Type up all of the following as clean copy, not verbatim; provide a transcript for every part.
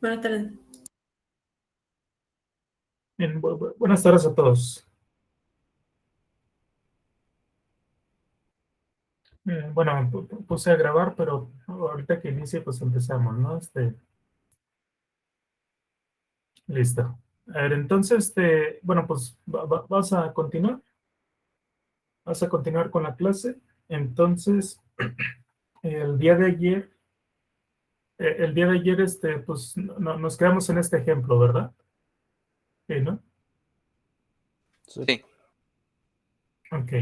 Buenas tardes. Bien, buenas tardes a todos. Bueno, puse a grabar, pero ahorita que inicie, pues empezamos, ¿no? Listo. A ver, entonces, bueno, pues vas a continuar. Vas a continuar con la clase. Entonces, el día de ayer, pues nos quedamos en este ejemplo, ¿verdad? Sí, ¿no? Sí. Ok.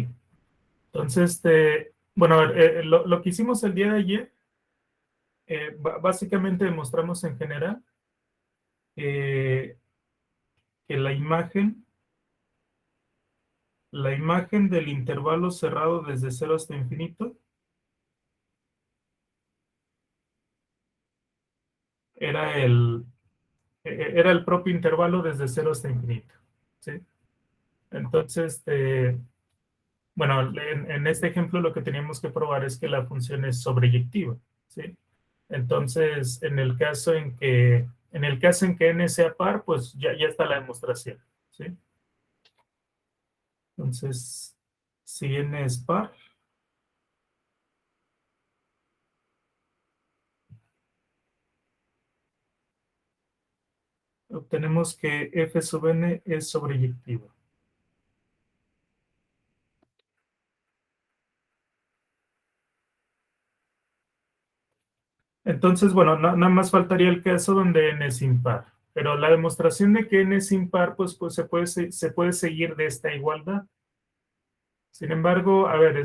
Entonces, bueno, a ver, lo que hicimos el día de ayer, básicamente demostramos en general eh, que la imagen del intervalo cerrado desde 0 hasta infinito era era el propio intervalo desde 0 hasta infinito, ¿sí? Entonces, bueno, en este ejemplo lo que teníamos que probar es que la función es sobreyectiva, ¿sí? Entonces, en el caso en que n sea par, pues ya está la demostración, ¿sí? Entonces, si n es par, obtenemos que f sub n es sobreyectiva. Entonces, bueno, nada más faltaría el caso donde n es impar. Pero la demostración de que n es impar, pues se puede seguir de esta igualdad. Sin embargo, a ver,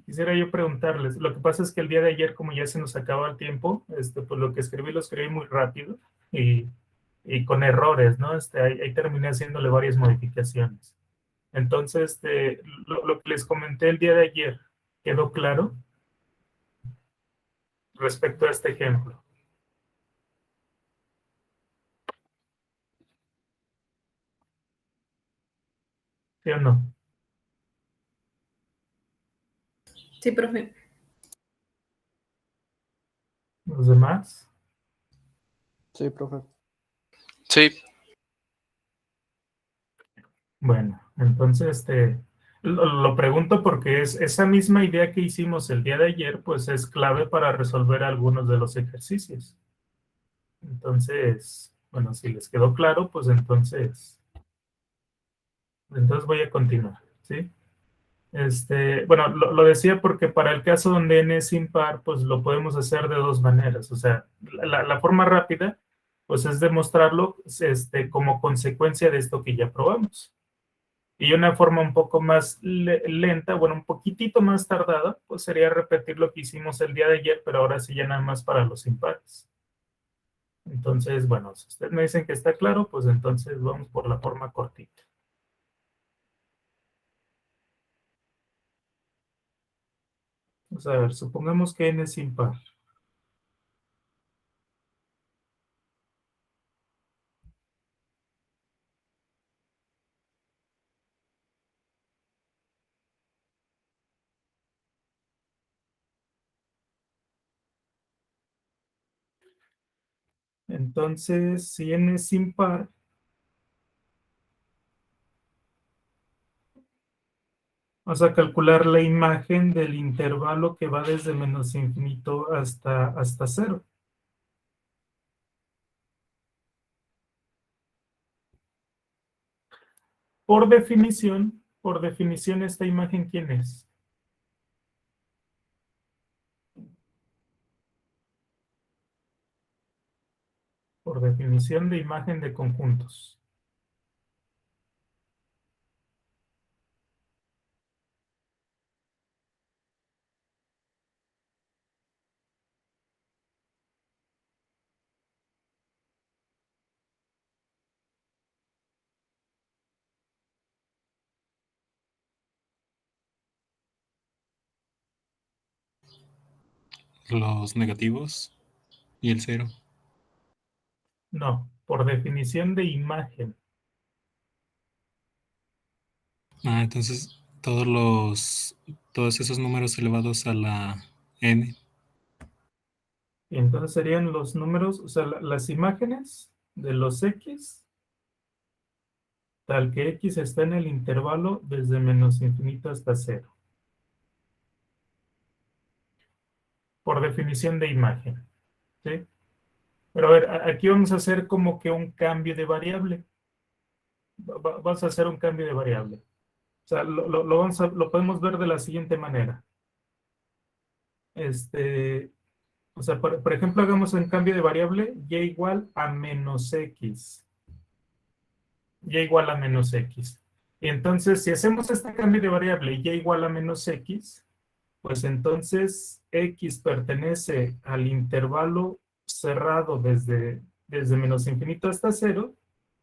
quisiera yo preguntarles, lo que pasa es que el día de ayer, como ya se nos acaba el tiempo, pues lo que escribí lo escribí muy rápido y con errores, ¿no? Ahí terminé haciéndole varias modificaciones. Entonces, lo que les comenté el día de ayer, ¿quedó claro respecto a este ejemplo? ¿Sí o no? Sí, profe. ¿Los demás? Sí, profe. Sí. Bueno, entonces lo pregunto porque es esa misma idea que hicimos el día de ayer, pues es clave para resolver algunos de los ejercicios. Entonces, bueno, si les quedó claro, pues entonces voy a continuar, ¿sí? Bueno, lo decía porque para el caso donde n es impar, pues lo podemos hacer de dos maneras. O sea, la forma rápida, pues es demostrarlo como consecuencia de esto que ya probamos. Y una forma un poco más lenta, bueno, un poquitito más tardada, pues sería repetir lo que hicimos el día de ayer, pero ahora sí ya nada más para los impares. Entonces, bueno, si ustedes me dicen que está claro, pues entonces vamos por la forma cortita. Vamos a ver, supongamos que n es impar. Entonces, si n es impar, vamos a calcular la imagen del intervalo que va desde menos infinito hasta cero. Por definición, esta imagen, ¿quién es? Por definición de imagen de conjuntos. Los negativos y el 0. No, por definición de imagen. Entonces todos esos números elevados a la n. Y entonces serían los números, o sea, las imágenes de los X, tal que X está en el intervalo desde menos infinito hasta 0. Por definición de imagen, ¿sí? Pero a ver, aquí vamos a hacer como que un cambio de variable. Vamos a hacer un cambio de variable. O sea, lo podemos ver de la siguiente manera. O sea, por ejemplo, hagamos un cambio de variable y igual a menos x. Y igual a menos x. Y entonces, si hacemos este cambio de variable y igual a menos x, pues entonces x pertenece al intervalo cerrado desde menos infinito hasta 0,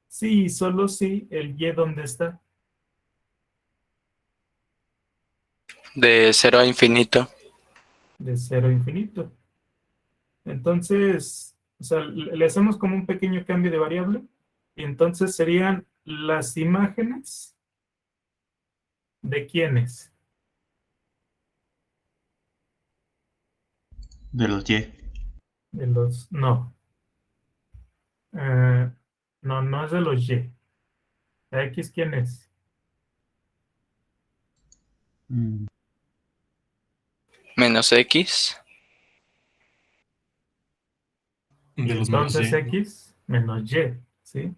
sí y solo si el y ¿dónde está? De 0 a infinito. De 0 a infinito. Entonces, o sea, le hacemos como un pequeño cambio de variable y entonces serían las imágenes de quiénes. De los Y. De los, no. No, no es de los Y. ¿La X quién es? Menos X. Y de los menos entonces Y. X menos Y, ¿sí?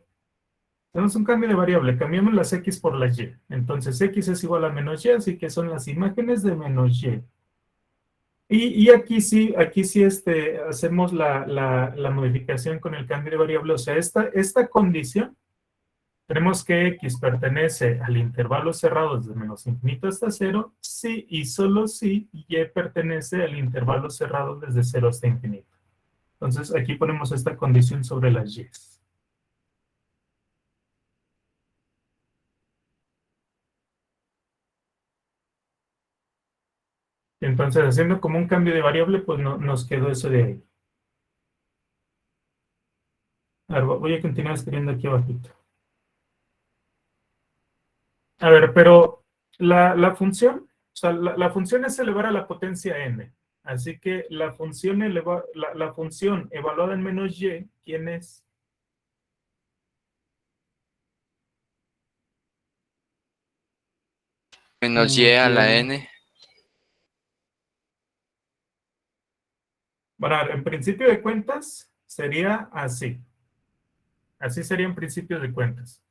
Tenemos un cambio de variable, cambiamos las X por las Y. Entonces X es igual a menos Y, así que son las imágenes de menos Y. Y aquí sí hacemos la modificación con el cambio de variable. O sea, esta condición, tenemos que X pertenece al intervalo cerrado desde menos infinito hasta 0, sí y solo si Y pertenece al intervalo cerrado desde 0 hasta infinito. Entonces, aquí ponemos esta condición sobre las Y. Entonces, haciendo como un cambio de variable, pues nos quedó eso de ahí. A ver, voy a continuar escribiendo aquí abajito. A ver, pero la función, o sea, la función es elevar a la potencia n. Así que la función evaluada en menos y, ¿quién es? Menos Y a la N. Bueno, a ver, en principio de cuentas sería así. Así sería en principio de cuentas.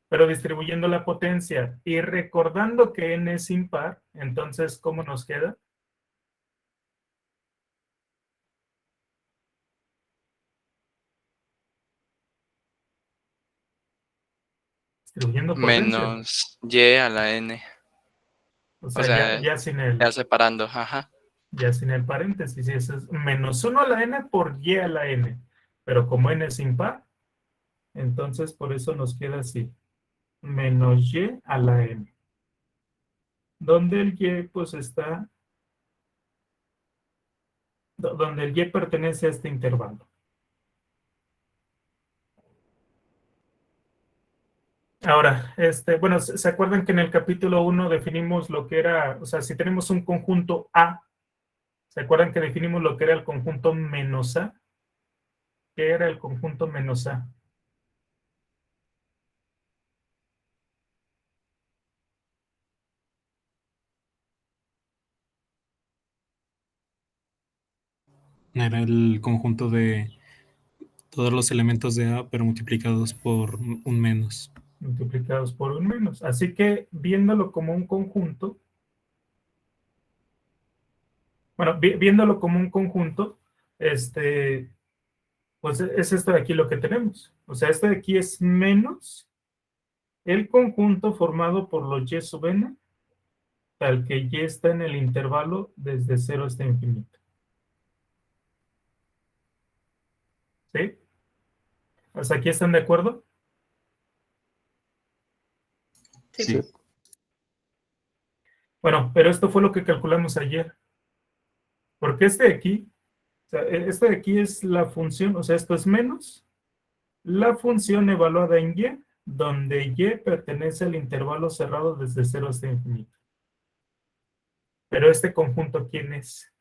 Pero distribuyendo la potencia y recordando que n es impar, entonces, ¿cómo nos queda? Distribuyendo potencia. Menos Y a la N. O O sea, sea, ya sin ya separando. Ajá. ya sin el paréntesis. Y eso es menos 1 a la n por y a la n. Pero como n es impar, entonces por eso nos queda así. Menos y a la n. Donde el y pues está, donde el y pertenece a este intervalo. Ahora, bueno, ¿se acuerdan que en el capítulo 1 definimos lo que era, o sea, si tenemos un conjunto A, ¿se acuerdan que definimos lo que era el conjunto menos A? ¿Qué era el conjunto menos A? Era el conjunto de todos los elementos de A, pero multiplicados por un menos. Multiplicados por un menos. Así que, viéndolo como un conjunto, bueno, viéndolo como un conjunto, pues es esto de aquí lo que tenemos. O sea, esto de aquí es menos el conjunto formado por los y sub n, tal que y está en el intervalo desde 0 hasta infinito. ¿Sí? ¿Hasta aquí están de acuerdo? Sí. Bueno, pero esto fue lo que calculamos ayer. Porque este de aquí, o sea, este de aquí es la función, o sea, esto es menos la función evaluada en y, donde y pertenece al intervalo cerrado desde 0 hasta infinito. Pero este conjunto, ¿quién es?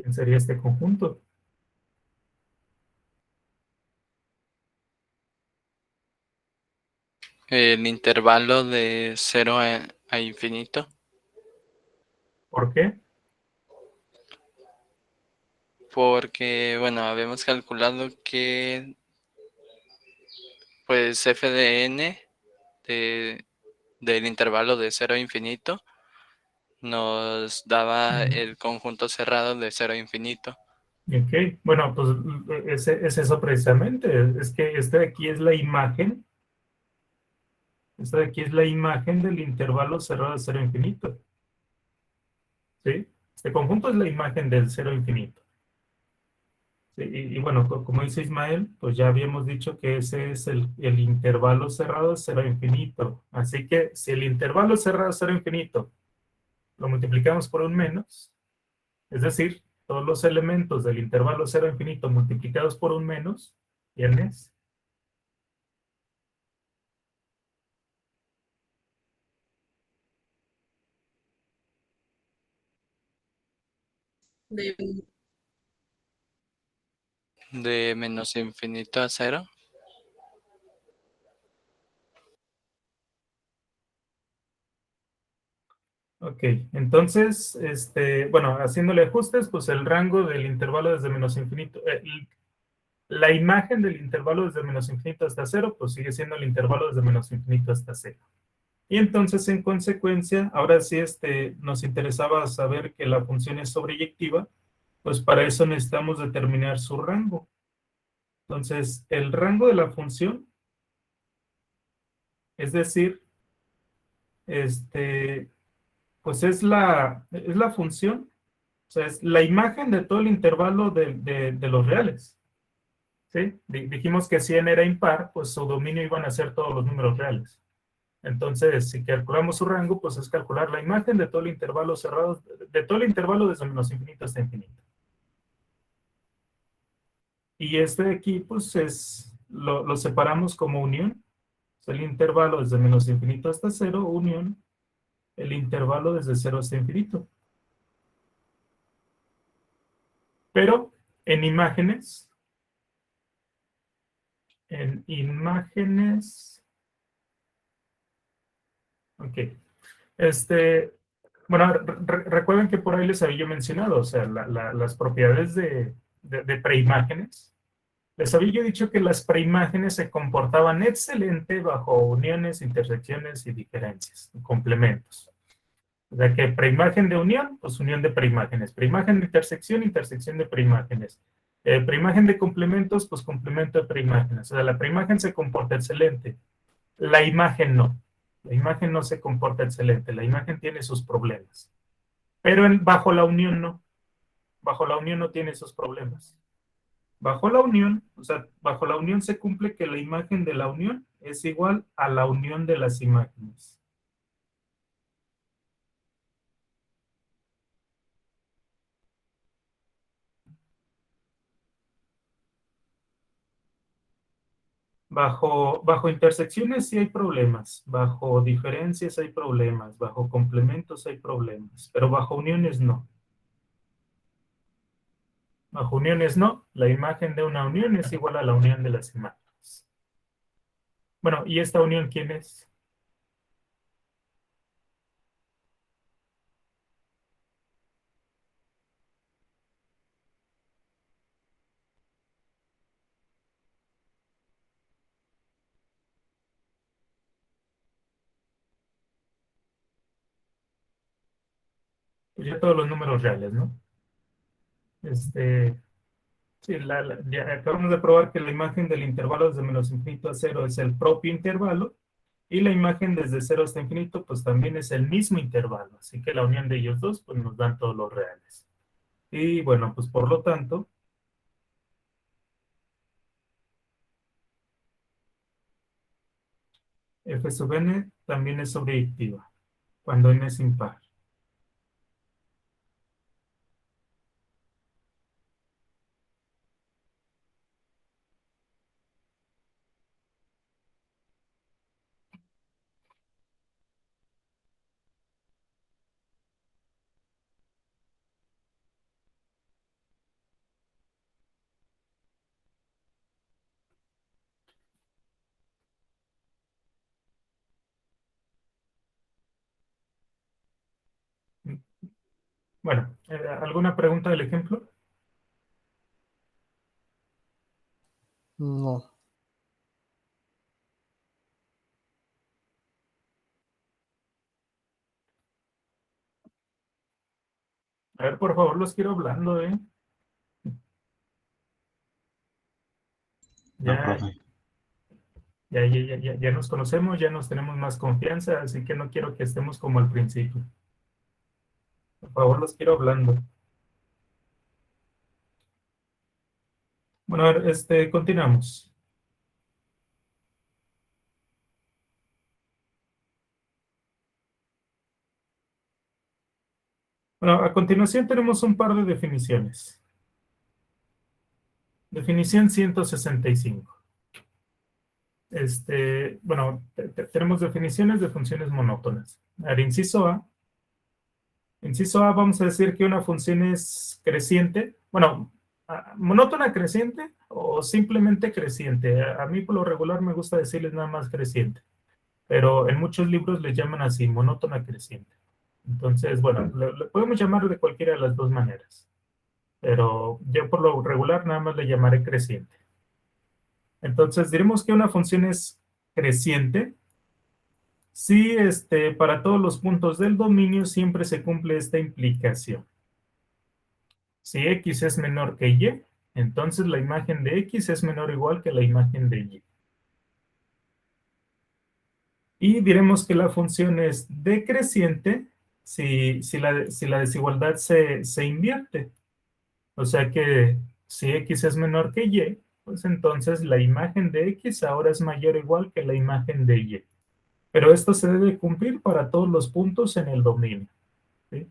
¿Quién sería este conjunto? El intervalo de 0 a infinito. ¿Por qué? Porque, bueno, habíamos calculado que pues f de n del intervalo de 0 a infinito nos daba el conjunto cerrado de 0 a infinito. Ok, bueno, pues es eso precisamente. Es que este de aquí es la imagen. Esta de aquí es la imagen del intervalo cerrado de 0 a infinito. ¿Sí? Este conjunto es la imagen del 0 a infinito. Sí, y bueno, como dice Ismael, pues ya habíamos dicho que ese es el intervalo cerrado de 0 a infinito. Así que si el intervalo cerrado de 0 a infinito lo multiplicamos por un menos, es decir, todos los elementos del intervalo 0 a infinito multiplicados por un menos, ¿tienes? De, De menos infinito a 0. Ok, entonces, bueno, haciéndole ajustes, pues el rango del intervalo desde menos infinito, la imagen del intervalo desde menos infinito hasta 0, pues sigue siendo el intervalo desde menos infinito hasta 0. Y entonces, en consecuencia, ahora sí nos interesaba saber que la función es sobreyectiva, pues para eso necesitamos determinar su rango. Entonces, el rango de la función, es decir, pues es la función, o sea, es la imagen de todo el intervalo de los reales. ¿Sí? Dijimos que si n era impar, pues su dominio iban a ser todos los números reales. Entonces, si calculamos su rango, pues es calcular la imagen de todo el intervalo cerrado, de todo el intervalo desde menos infinito hasta infinito. Y este de aquí, pues lo separamos como unión. Es el intervalo desde menos infinito hasta 0, unión, el intervalo desde 0 hasta infinito. Pero en imágenes, ok. Bueno, recuerden que por ahí les había yo mencionado, o sea, las propiedades de preimágenes. Les había yo dicho que las preimágenes se comportaban excelente bajo uniones, intersecciones y diferencias, complementos. O sea que preimagen de unión, pues unión de preimágenes. Preimagen de intersección, intersección de preimágenes. Preimagen de complementos, pues complemento de preimágenes. O sea, la preimagen se comporta excelente. La imagen no. La imagen no se comporta excelente. La imagen tiene sus problemas. Pero bajo la unión no. Bajo la unión no tiene esos problemas. Bajo la unión, o sea, bajo la unión se cumple que la imagen de la unión es igual a la unión de las imágenes. Bajo intersecciones sí hay problemas, bajo diferencias hay problemas, bajo complementos hay problemas, pero bajo uniones no. Bajo uniones no, la imagen de una unión es igual a la unión de las imágenes. Bueno, ¿y esta unión quién es? Pues ya todos los números reales, ¿no? Sí, ya acabamos de probar que la imagen del intervalo desde menos infinito a 0 es el propio intervalo, y la imagen desde 0 hasta infinito, pues también es el mismo intervalo. Así que la unión de ellos dos, pues nos dan todos los reales. Y bueno, pues por lo tanto, f sub n también es sobreyectiva, cuando n es impar. Bueno, ¿alguna pregunta del ejemplo? No. A ver, por favor, los quiero hablando, ¿eh? No, Ya, profe. ya nos conocemos, ya nos tenemos más confianza, así que no quiero que estemos como al principio. Por favor, los quiero hablando. Bueno, a ver, continuamos. Bueno, a continuación tenemos un par de definiciones. Definición 165. Bueno, tenemos definiciones de funciones monótonas. A ver, inciso A. Inciso A, vamos a decir que una función es creciente. Bueno, monótona creciente o simplemente creciente. A mí por lo regular me gusta decirles nada más creciente, pero en muchos libros le llaman así, monótona creciente. Entonces, bueno, le podemos llamar de cualquiera de las dos maneras, pero yo por lo regular nada más le llamaré creciente. Entonces, diremos que una función es creciente si para todos los puntos del dominio siempre se cumple esta implicación. Si x es menor que y, entonces la imagen de x es menor o igual que la imagen de y. Y diremos que la función es decreciente si la desigualdad se invierte. O sea que si x es menor que y, pues entonces la imagen de x ahora es mayor o igual que la imagen de y. Pero esto se debe cumplir para todos los puntos en el dominio, ¿sí?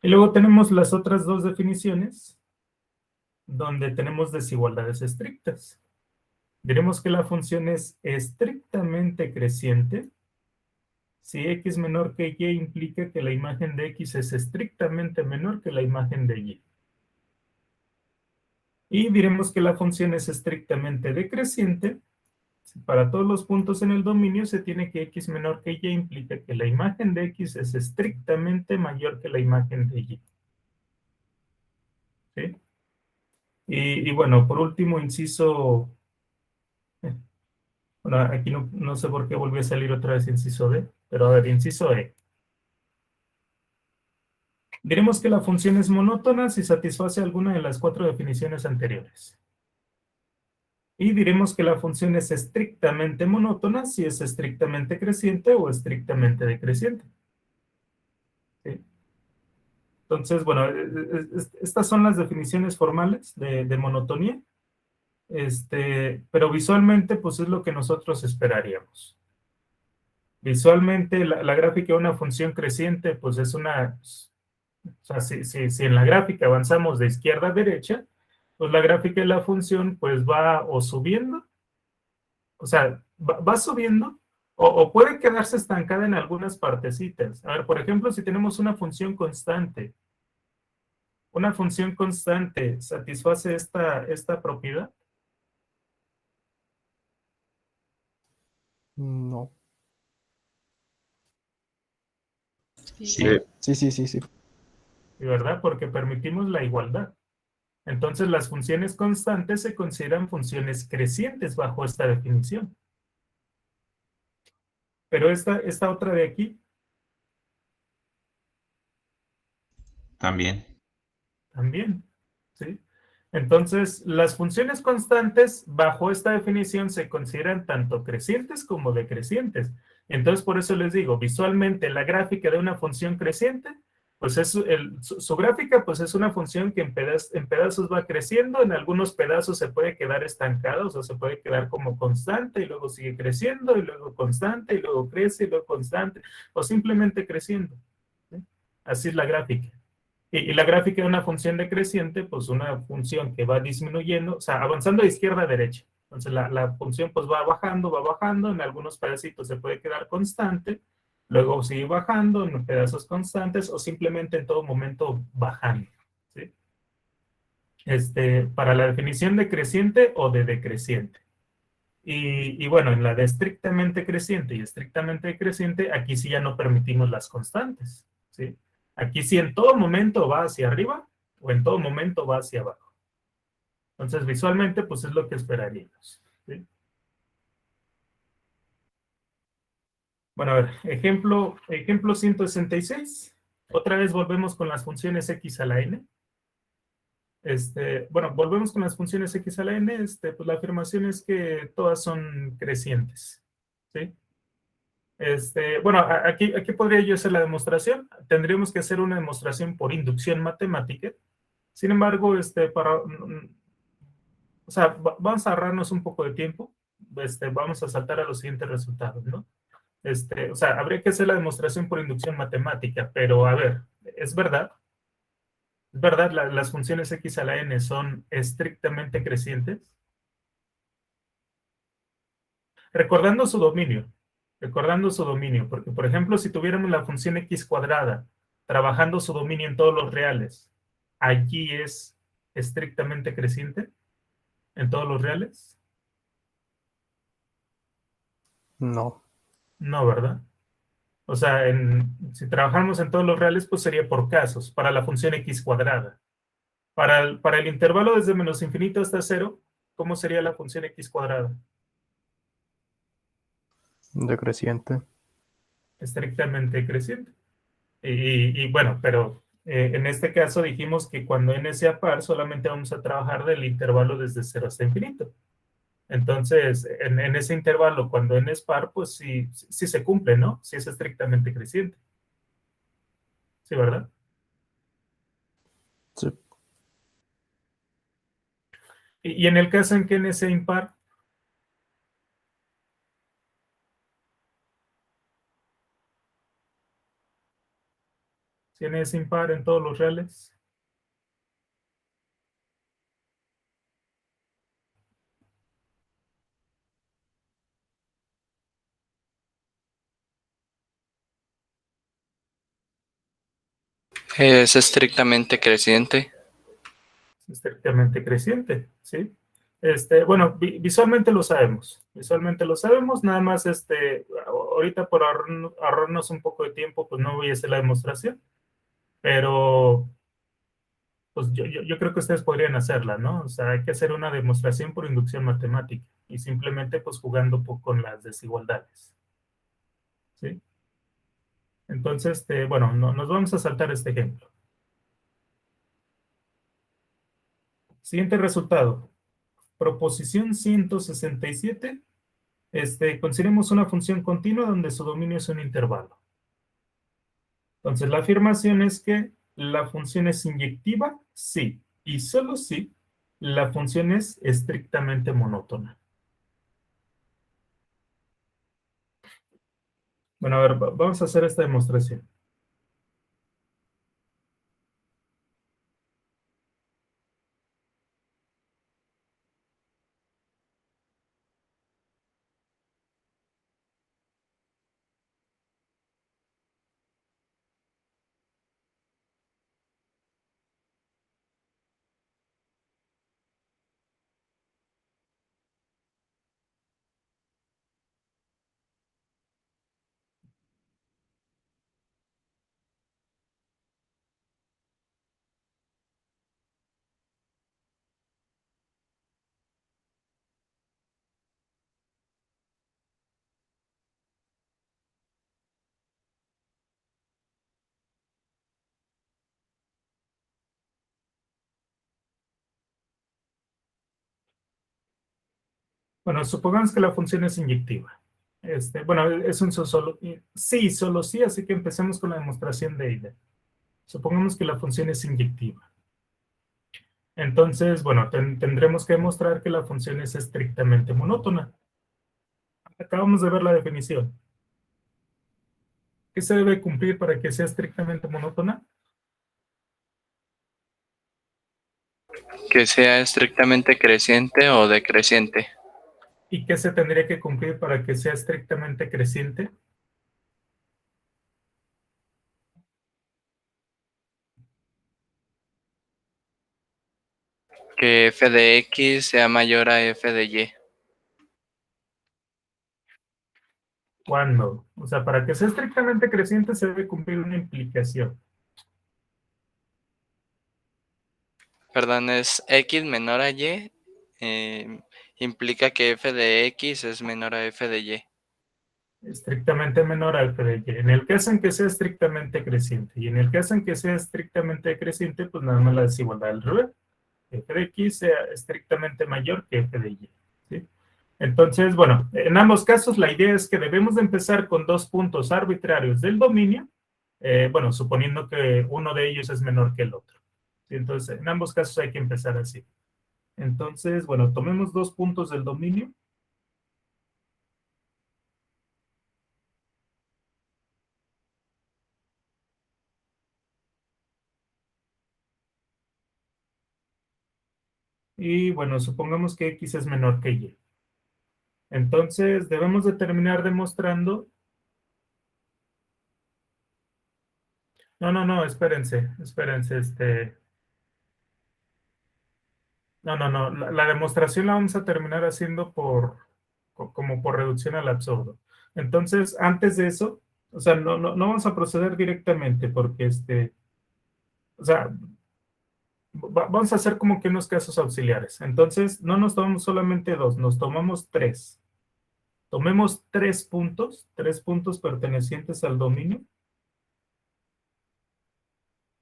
Y luego tenemos las otras dos definiciones, donde tenemos desigualdades estrictas. Diremos que la función es estrictamente creciente si x menor que y implica que la imagen de x es estrictamente menor que la imagen de y. Y diremos que la función es estrictamente decreciente si para todos los puntos en el dominio se tiene que x menor que y implica que la imagen de x es estrictamente mayor que la imagen de y. ¿Sí? Y bueno, por último, inciso... Bueno, aquí no sé por qué volvió a salir otra vez inciso D, pero a ver, inciso E. Diremos que la función es monótona si satisface alguna de las cuatro definiciones anteriores. Y diremos que la función es estrictamente monótona si es estrictamente creciente o estrictamente decreciente. ¿Sí? Entonces, bueno, estas son las definiciones formales de monotonía. Pero visualmente, pues es lo que nosotros esperaríamos. Visualmente, la gráfica de una función creciente, pues es una... O sea, si en la gráfica avanzamos de izquierda a derecha, pues la gráfica de la función pues va o subiendo, o sea, va subiendo, o puede quedarse estancada en algunas partecitas. A ver, por ejemplo, si tenemos una función constante satisface esta propiedad. No. Sí. Sí. ¿Verdad? Porque permitimos la igualdad. Entonces, las funciones constantes se consideran funciones crecientes bajo esta definición. Pero esta otra de aquí, También. también, ¿sí? Entonces, las funciones constantes bajo esta definición se consideran tanto crecientes como decrecientes. Entonces, por eso les digo, visualmente la gráfica de una función creciente, pues su gráfica pues es una función que en pedazos va creciendo, en algunos pedazos se puede quedar estancada, o sea, se puede quedar como constante y luego sigue creciendo y luego constante y luego crece y luego constante, o simplemente creciendo, ¿sí? Así es la gráfica. Y la gráfica de una función decreciente, pues una función que va disminuyendo, o sea, avanzando de izquierda a derecha. Entonces la función pues va bajando, en algunos pedacitos se puede quedar constante, luego sigue bajando en pedazos constantes o simplemente en todo momento bajando, ¿sí? Para la definición de creciente o de decreciente. Y bueno, en la de estrictamente creciente y estrictamente decreciente, aquí sí ya no permitimos las constantes, ¿sí? Aquí sí en todo momento va hacia arriba o en todo momento va hacia abajo. Entonces, visualmente, pues es lo que esperaríamos. ¿Sí? Bueno, a ver, ejemplo 166. Otra vez volvemos con las funciones x a la n. Bueno, volvemos con las funciones x a la n. Pues la afirmación es que todas son crecientes. ¿Sí? Bueno, aquí podría yo hacer la demostración. Tendríamos que hacer una demostración por inducción matemática. Sin embargo, o sea, vamos a ahorrarnos un poco de tiempo. Vamos a saltar a los siguientes resultados, ¿no? O sea, habría que hacer la demostración por inducción matemática, pero a ver, es verdad, las funciones x a la n son estrictamente crecientes. Recordando su dominio, porque por ejemplo, si tuviéramos la función x cuadrada trabajando su dominio en todos los reales, allí es estrictamente creciente en todos los reales. No. No, ¿verdad? O sea, si trabajamos en todos los reales, pues sería por casos, para la función x cuadrada. Para el intervalo desde menos infinito hasta cero, ¿cómo sería la función x cuadrada? Decreciente. Estrictamente creciente. Y bueno, pero en este caso dijimos que cuando n sea par, solamente vamos a trabajar del intervalo desde cero hasta infinito. Entonces, en ese intervalo, cuando n es par, pues sí se cumple, ¿no? Sí es estrictamente creciente. ¿Sí, verdad? Sí. Y en el caso en que n sea impar, si n es impar en todos los reales, Es estrictamente creciente. es estrictamente creciente, ¿sí? Bueno, visualmente lo sabemos, nada más, ahorita por ahorrarnos un poco de tiempo, pues no voy a hacer la demostración, pero pues yo creo que ustedes podrían hacerla, ¿no? O sea, hay que hacer una demostración por inducción matemática y simplemente pues jugando con las desigualdades, ¿sí? Entonces, bueno, nos vamos a saltar este ejemplo. Siguiente resultado. Proposición 167. Consideremos una función continua donde su dominio es un intervalo. Entonces, la afirmación es que la función es inyectiva, sí, y solo si la función es estrictamente monótona. Bueno, a ver, vamos a hacer esta demostración. Bueno, supongamos que la función es inyectiva. Bueno, es un solo, sí, solo sí, así que empecemos con la demostración de ella. Supongamos que la función es inyectiva. Entonces, bueno, tendremos que demostrar que la función es estrictamente monótona. Acabamos de ver la definición. ¿Qué se debe cumplir para que sea estrictamente monótona? Que sea estrictamente creciente o decreciente. ¿Y qué se tendría que cumplir para que sea estrictamente creciente? Que f de x sea mayor a f de y. ¿Cuándo? O sea, para que sea estrictamente creciente se debe cumplir una implicación. Perdón, es x menor a y, implica que f de x es menor a f de y. Estrictamente menor a f de y. En el caso en que sea estrictamente creciente, y en el caso en que sea estrictamente decreciente, pues nada más la desigualdad al revés. F de x sea estrictamente mayor que f de y. ¿Sí? Entonces, bueno, en ambos casos la idea es que debemos de empezar con dos puntos arbitrarios del dominio, bueno, suponiendo que uno de ellos es menor que el otro. ¿Sí? Entonces, en ambos casos hay que empezar así. Entonces, bueno, tomemos dos puntos del dominio. Y bueno, supongamos que x es menor que y. Entonces, debemos de terminar demostrando... No, espérense, No, la demostración la vamos a terminar haciendo como por reducción al absurdo. Entonces, antes de eso, o sea, no vamos a proceder directamente porque o sea, vamos a hacer como que unos casos auxiliares. Entonces, no nos tomamos solamente dos, nos tomamos tres. Tomemos tres puntos pertenecientes al dominio.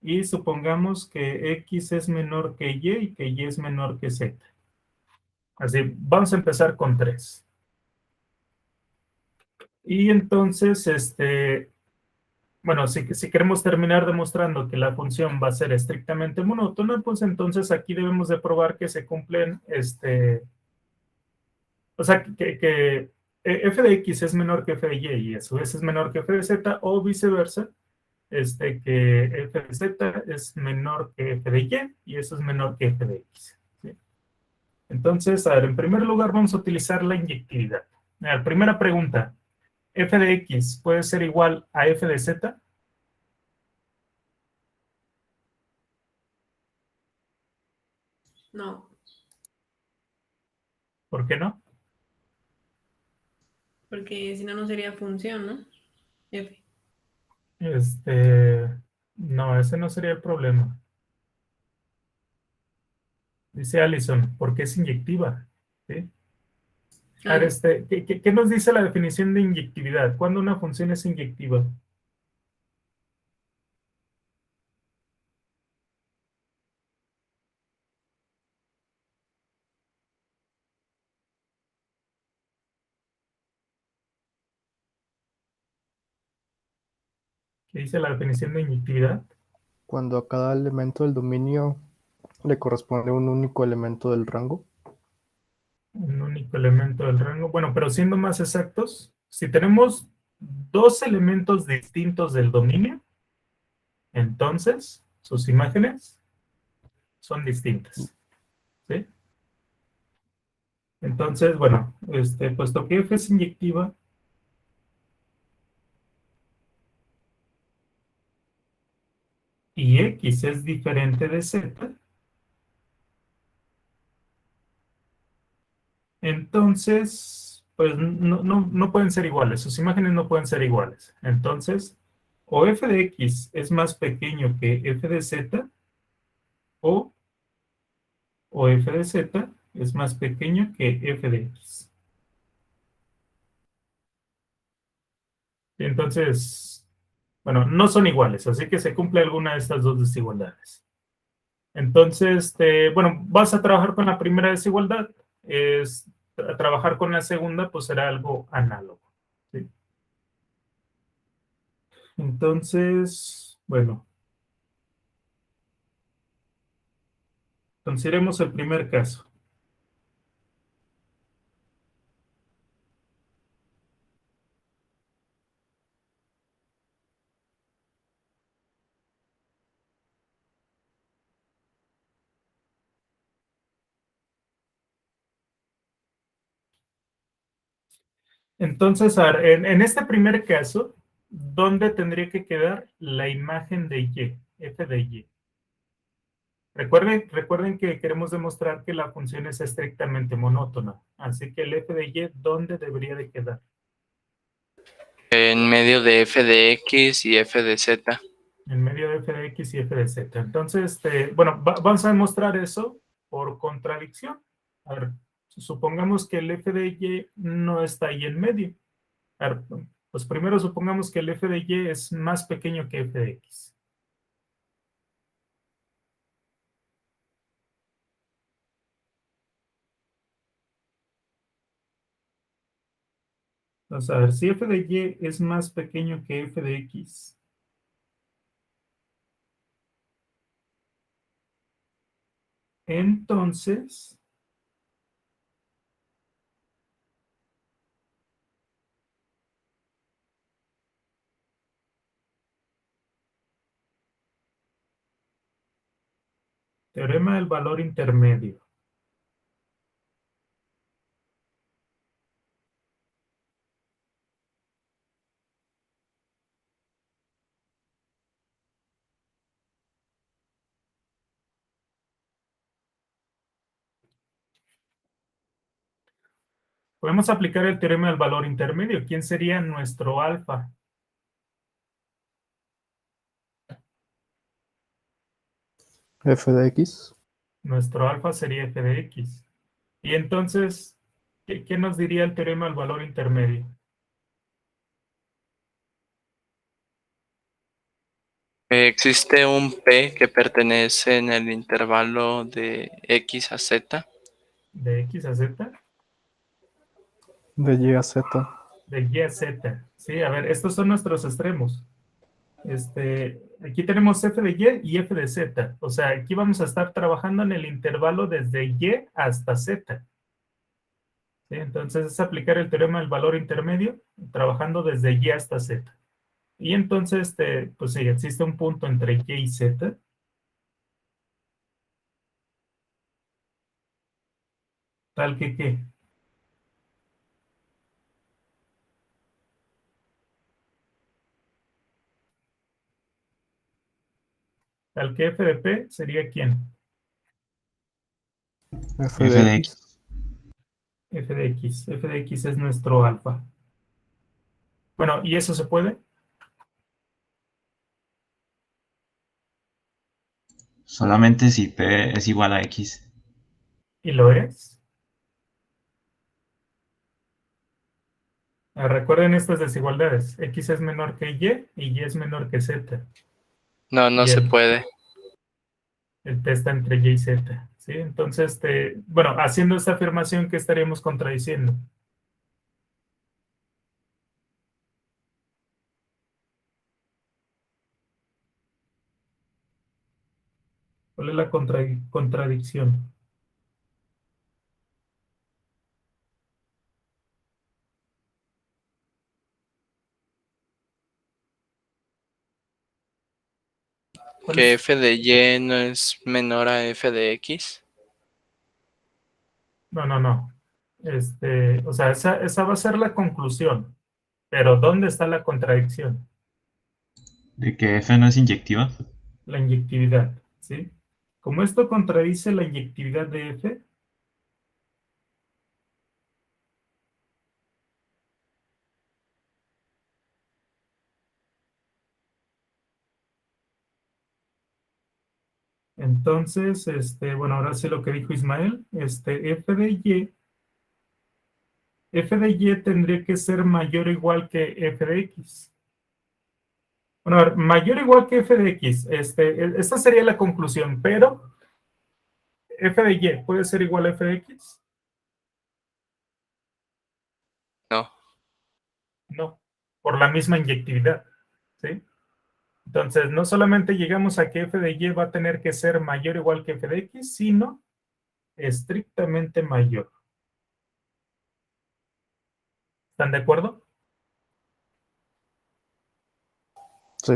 Y supongamos que x es menor que y que y es menor que z. Así, vamos a empezar con 3. Y entonces, bueno, si queremos terminar demostrando que la función va a ser estrictamente monótona, pues entonces aquí debemos de probar que se cumplen, o sea, que f de x es menor que f de y a su vez es menor que f de z, o viceversa, que f de z es menor que f de y eso es menor que f de x. ¿Sí? Entonces, a ver, en primer lugar vamos a utilizar la inyectividad. Primera pregunta, ¿f de x puede ser igual a f de z? No, ¿Por qué no? porque si no, no sería función, ¿no? F. No, ese no sería el problema. Dice Allison, porque es inyectiva. ¿Sí? A ver, ¿qué nos dice la definición de inyectividad? ¿Cuándo una función es inyectiva? ¿Qué dice la definición de inyectividad? Cuando a cada elemento del dominio le corresponde un único elemento del rango. Un único elemento del rango. Bueno, pero siendo más exactos, si tenemos dos elementos distintos del dominio, entonces sus imágenes son distintas. ¿Sí? Entonces, bueno, puesto que F es inyectiva, y X es diferente de Z, entonces, pues no pueden ser iguales, sus imágenes no pueden ser iguales. Entonces, o f de x es más pequeño que f de z, o f de z es más pequeño que f de x. Entonces, bueno, no son iguales, así que se cumple alguna de estas dos desigualdades. Entonces, bueno, vas a trabajar con la primera desigualdad, trabajar con la segunda, pues será algo análogo. ¿Sí? Entonces, bueno, consideremos el primer caso. Entonces, a ver, en este primer caso, ¿dónde tendría que quedar la imagen de y, f de y? Recuerden que queremos demostrar que la función es estrictamente monótona, así que el f de y, ¿dónde debería de quedar? En medio de f de x y f de z. En medio de f de x y f de z. Entonces, bueno, vamos a demostrar eso por contradicción. A ver, supongamos que el f de y no está ahí en medio. A ver, pues primero supongamos que el f de y es más pequeño que f de x. Entonces, a ver, si f de y es más pequeño que f de x, entonces, teorema del valor intermedio. Podemos aplicar el teorema del valor intermedio. ¿Quién sería nuestro alfa? f de x. Nuestro alfa sería f de x. Y entonces, ¿qué nos diría el teorema del valor intermedio? Existe un P que pertenece en el intervalo de X a Z. ¿De x a z? De y a z. De y a z. Sí, a ver, estos son nuestros extremos. Aquí tenemos f de y f de z. O sea, aquí vamos a estar trabajando en el intervalo desde y hasta z. ¿Sí? Entonces es aplicar el teorema del valor intermedio, trabajando desde y hasta z. Y entonces, pues sí, existe un punto entre y y z. Tal que ¿qué? Tal que f de p sería ¿quién? f f de de x. x. F de x. F de x es nuestro alfa. Bueno, ¿y eso se puede? Solamente si p es igual a x. ¿Y lo es? Recuerden estas desigualdades. X es menor que y es menor que z. No, no Y se puede. el p está entre y y z. ¿Sí? Entonces, bueno, haciendo esta afirmación, ¿qué estaríamos contradiciendo? ¿Cuál es la contradicción? ¿Cuál Que es? f de y no es menor a f de x. No, no, no. O sea, esa va a ser la conclusión. Pero ¿dónde está la contradicción? De que f no es inyectiva. La inyectividad, ¿sí? Como esto contradice la inyectividad de f, entonces, bueno, ahora sí lo que dijo Ismael, f de y tendría que ser mayor o igual que f de x. Bueno, a ver, mayor o igual que f de x, esta sería la conclusión, pero f de y puede ser igual a f de x. No. No, por la misma inyectividad, ¿sí? Entonces, no solamente llegamos a que f de y va a tener que ser mayor o igual que f de x, sino estrictamente mayor. ¿Están de acuerdo? Sí.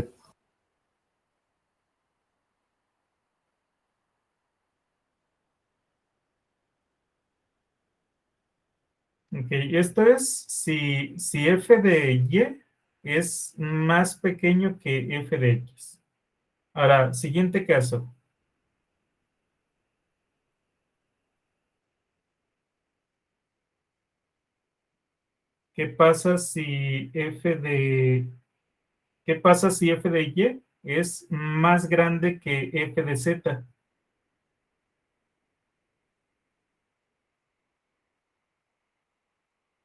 Ok, esto es si f de y es más pequeño que f de x. Ahora, siguiente caso. ¿Qué pasa si f de y es más grande que f de z.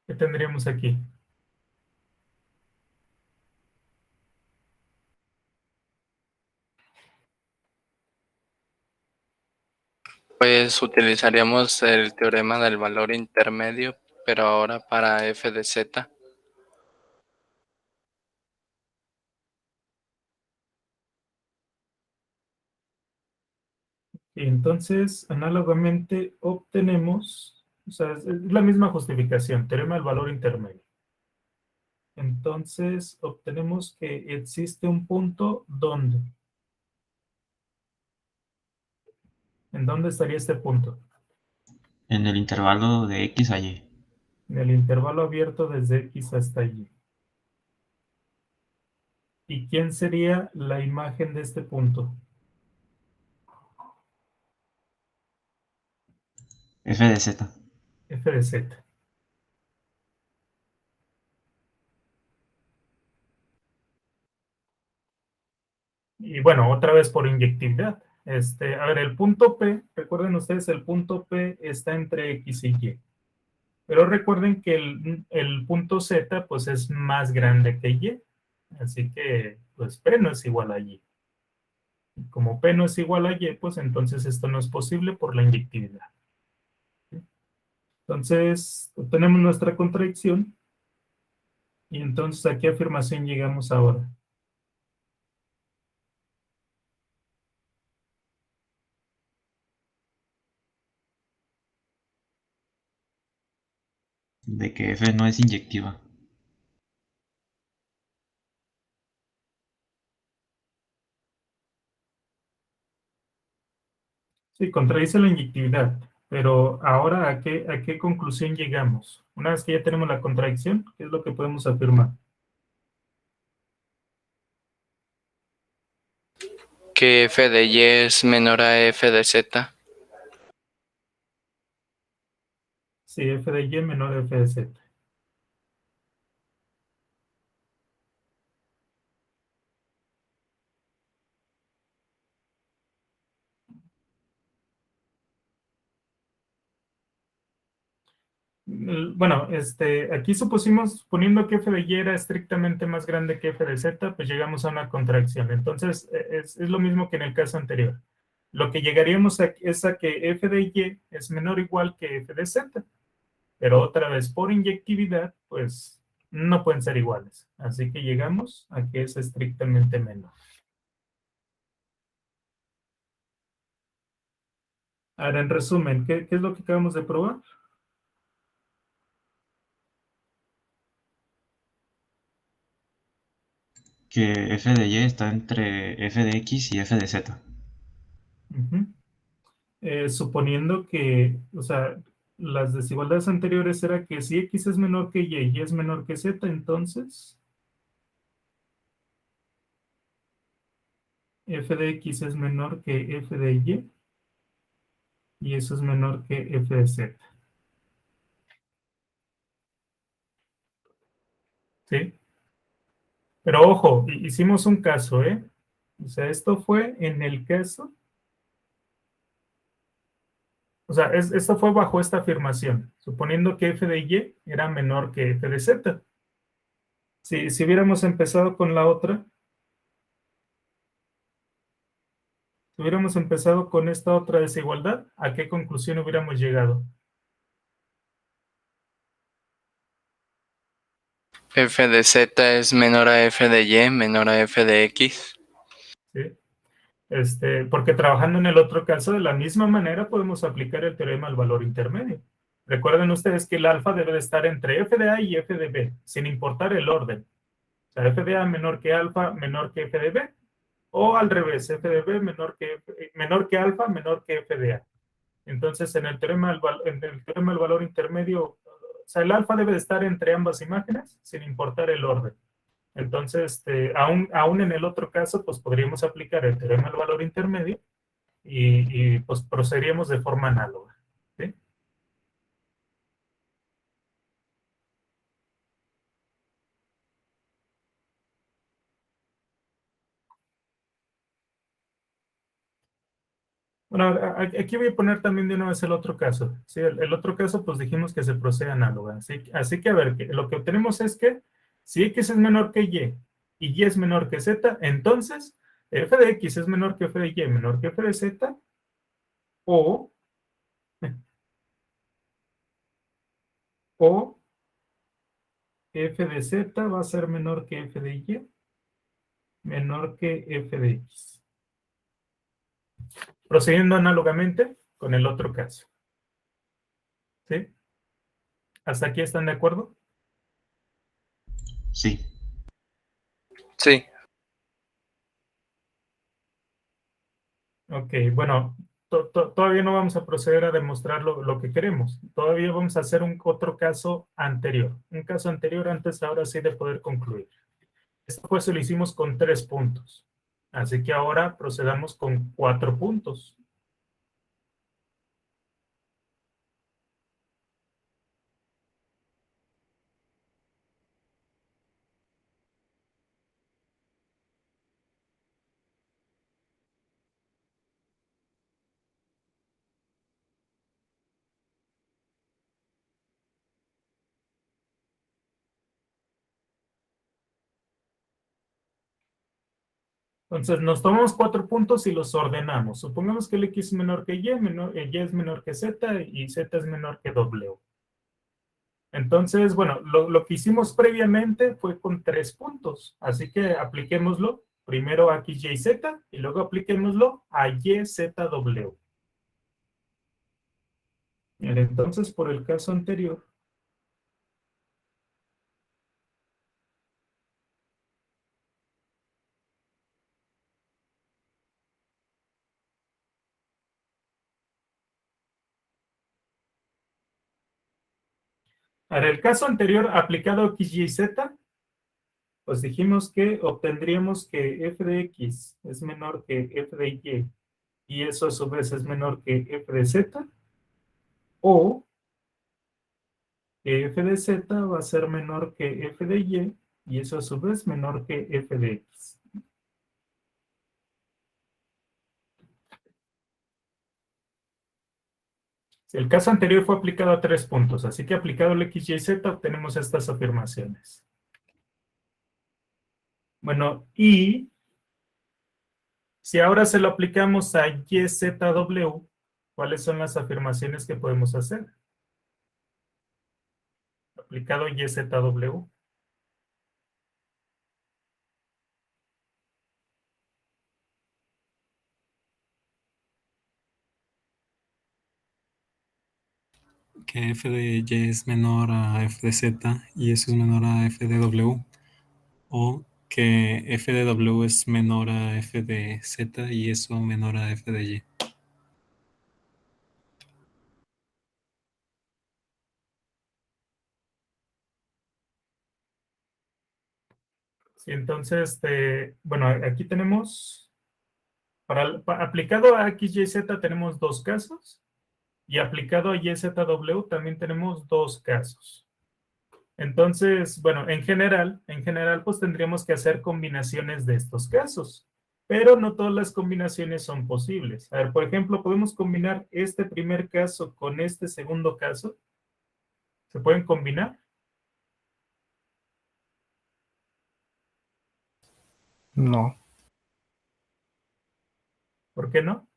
¿Qué tendríamos aquí? Pues utilizaríamos el teorema del valor intermedio, pero ahora para f de z. Y entonces, análogamente, obtenemos, o sea, es la misma justificación, teorema del valor intermedio. Entonces, obtenemos que existe un punto donde. ¿En dónde estaría este punto? En el intervalo de X a Y. En el intervalo abierto desde X hasta Y. ¿Y quién sería la imagen de este punto? F de Z. F de Z. Y bueno, otra vez por inyectividad. A ver, el punto P, recuerden ustedes, el punto P está entre X y Y. Pero recuerden que el punto Z, pues es más grande que Y. Así que, pues P no es igual a Y. Y como P no es igual a Y, pues entonces esto no es posible por la inyectividad. Entonces, obtenemos nuestra contradicción. Y entonces, ¿a qué afirmación llegamos ahora? De que F no es inyectiva. Sí, contradice la inyectividad, pero ahora ¿a qué conclusión llegamos? Una vez que ya tenemos la contradicción, ¿qué es lo que podemos afirmar? Que f de y es menor a f de z. Sí, f de y menor a f de z. Bueno, aquí suponiendo que f de y era estrictamente más grande que f de z, pues llegamos a una contracción. Entonces, es lo mismo que en el caso anterior. Lo que llegaríamos es a que f de y es menor o igual que f de z, pero otra vez por inyectividad, pues no pueden ser iguales. Así que llegamos a que es estrictamente menor. Ahora, en resumen, ¿qué es lo que acabamos de probar? Que F de Y está entre F de X y F de Z. Ujú. Suponiendo que, o sea, las desigualdades anteriores era que si X es menor que Y es menor que Z, entonces f de X es menor que f de y eso es menor que f de Z. ¿Sí? Pero ojo, hicimos un caso, ¿eh? O sea, esto fue en el caso, o sea, esto fue bajo esta afirmación, suponiendo que f de Y era menor que f de Z. Si hubiéramos empezado con la otra, si hubiéramos empezado con esta otra desigualdad, ¿a qué conclusión hubiéramos llegado? F de z es menor a f de y menor a f de x. ¿Sí? Porque trabajando en el otro caso, de la misma manera podemos aplicar el teorema del valor intermedio. Recuerden ustedes que el alfa debe de estar entre f de A y f de B, sin importar el orden. O sea, f de A menor que alfa, menor que f de B, o al revés, f de B menor que alfa, menor que f de A. Entonces, en el teorema del valor intermedio, o sea, el alfa debe de estar entre ambas imágenes, sin importar el orden. Entonces, aún en el otro caso, pues podríamos aplicar el teorema del valor intermedio pues procederíamos de forma análoga. ¿Sí? Bueno, aquí voy a poner también de una vez el otro caso. Sí, el otro caso, pues dijimos que se procede análoga. Así que a ver, lo que obtenemos es que si X es menor que Y Y es menor que Z, entonces f de X es menor que f de Y menor que f de Z, o, o f de Z va a ser menor que f de Y menor que f de X. Procediendo análogamente con el otro caso. ¿Sí? ¿Hasta aquí están de acuerdo? Sí. Sí. Ok, bueno, todavía no vamos a proceder a demostrar lo que queremos. Todavía vamos a hacer otro caso anterior. Un caso anterior antes ahora sí de poder concluir. Esto pues lo hicimos con 3 puntos. Así que ahora procedamos con 4 puntos. Entonces nos tomamos 4 puntos y los ordenamos. Supongamos que el X es menor que Y, Y es menor que Z y Z es menor que W. Entonces, bueno, lo que hicimos previamente fue con 3 puntos. Así que apliquémoslo primero a X, Y, Z y luego apliquémoslo a Y, Z, W. Bien, entonces, por el caso anterior, para el caso anterior aplicado a X, Y, Z, pues dijimos que obtendríamos que f de X es menor que f de Y y eso a su vez es menor que f de Z, o que f de Z va a ser menor que f de y eso a su vez menor que f de X. El caso anterior fue aplicado a 3 puntos, así que aplicado el X, Y, Z obtenemos estas afirmaciones. Bueno, y si ahora se lo aplicamos a Y, Z, W, ¿cuáles son las afirmaciones que podemos hacer? Aplicado Y, Z, W. Que f de y es menor a f de z y eso es menor a f de w, o que f de w es menor a f de z y eso menor a f de y. Sí, entonces, bueno, aquí tenemos, aplicado a X, Y, Z tenemos 2 casos, y aplicado a Y, Z, W también tenemos 2 casos. Entonces, bueno, en general, pues tendríamos que hacer combinaciones de estos casos, pero no todas las combinaciones son posibles. A ver, por ejemplo, podemos combinar este primer caso con este segundo caso. ¿Se pueden combinar? No, ¿Por qué no?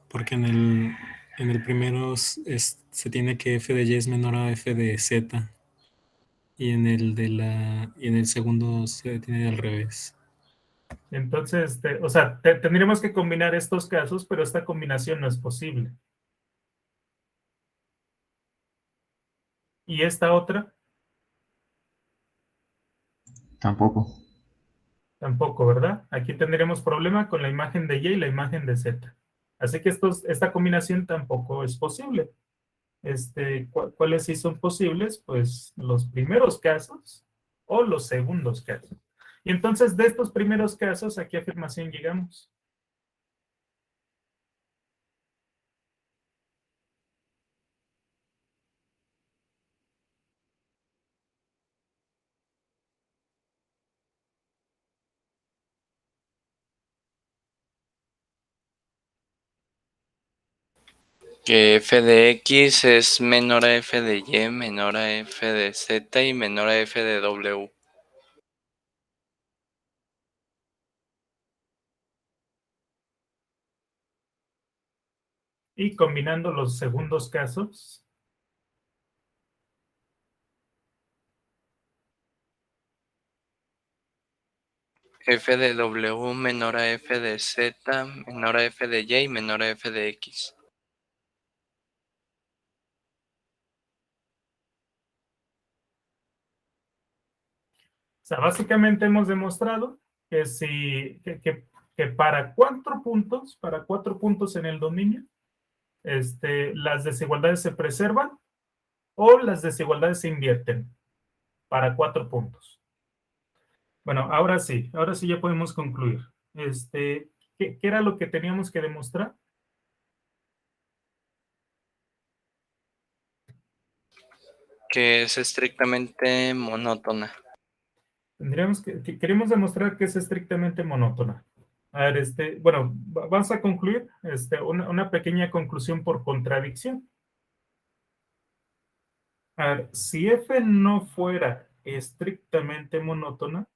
Porque en el primero se tiene que f de y es menor a f de z y en el segundo se tiene al revés. Entonces, o sea, tendríamos que combinar estos casos, pero esta combinación no es posible. ¿Y esta otra? Tampoco. Tampoco, ¿verdad? Aquí tendríamos problema con la imagen de Y y la imagen de Z. Así que esta combinación tampoco es posible. ¿Cuáles sí son posibles? Pues los primeros casos o los segundos casos. Y entonces de estos primeros casos, ¿a qué afirmación llegamos? Que f de x es menor a f de y, menor a f de z y menor a f de w. Y combinando los segundos casos, F de w menor a f de z, menor a f de y, menor a f de x. o sea, básicamente hemos demostrado que si que para cuatro puntos en el dominio, las desigualdades se preservan o las desigualdades se invierten para 4 puntos. Bueno, ahora sí ya podemos concluir. ¿Qué era lo que teníamos que demostrar? Que es estrictamente monótona. Queremos demostrar que es estrictamente monótona. A ver, bueno, vamos a concluir una pequeña conclusión por contradicción. A ver, si F no fuera estrictamente monótona,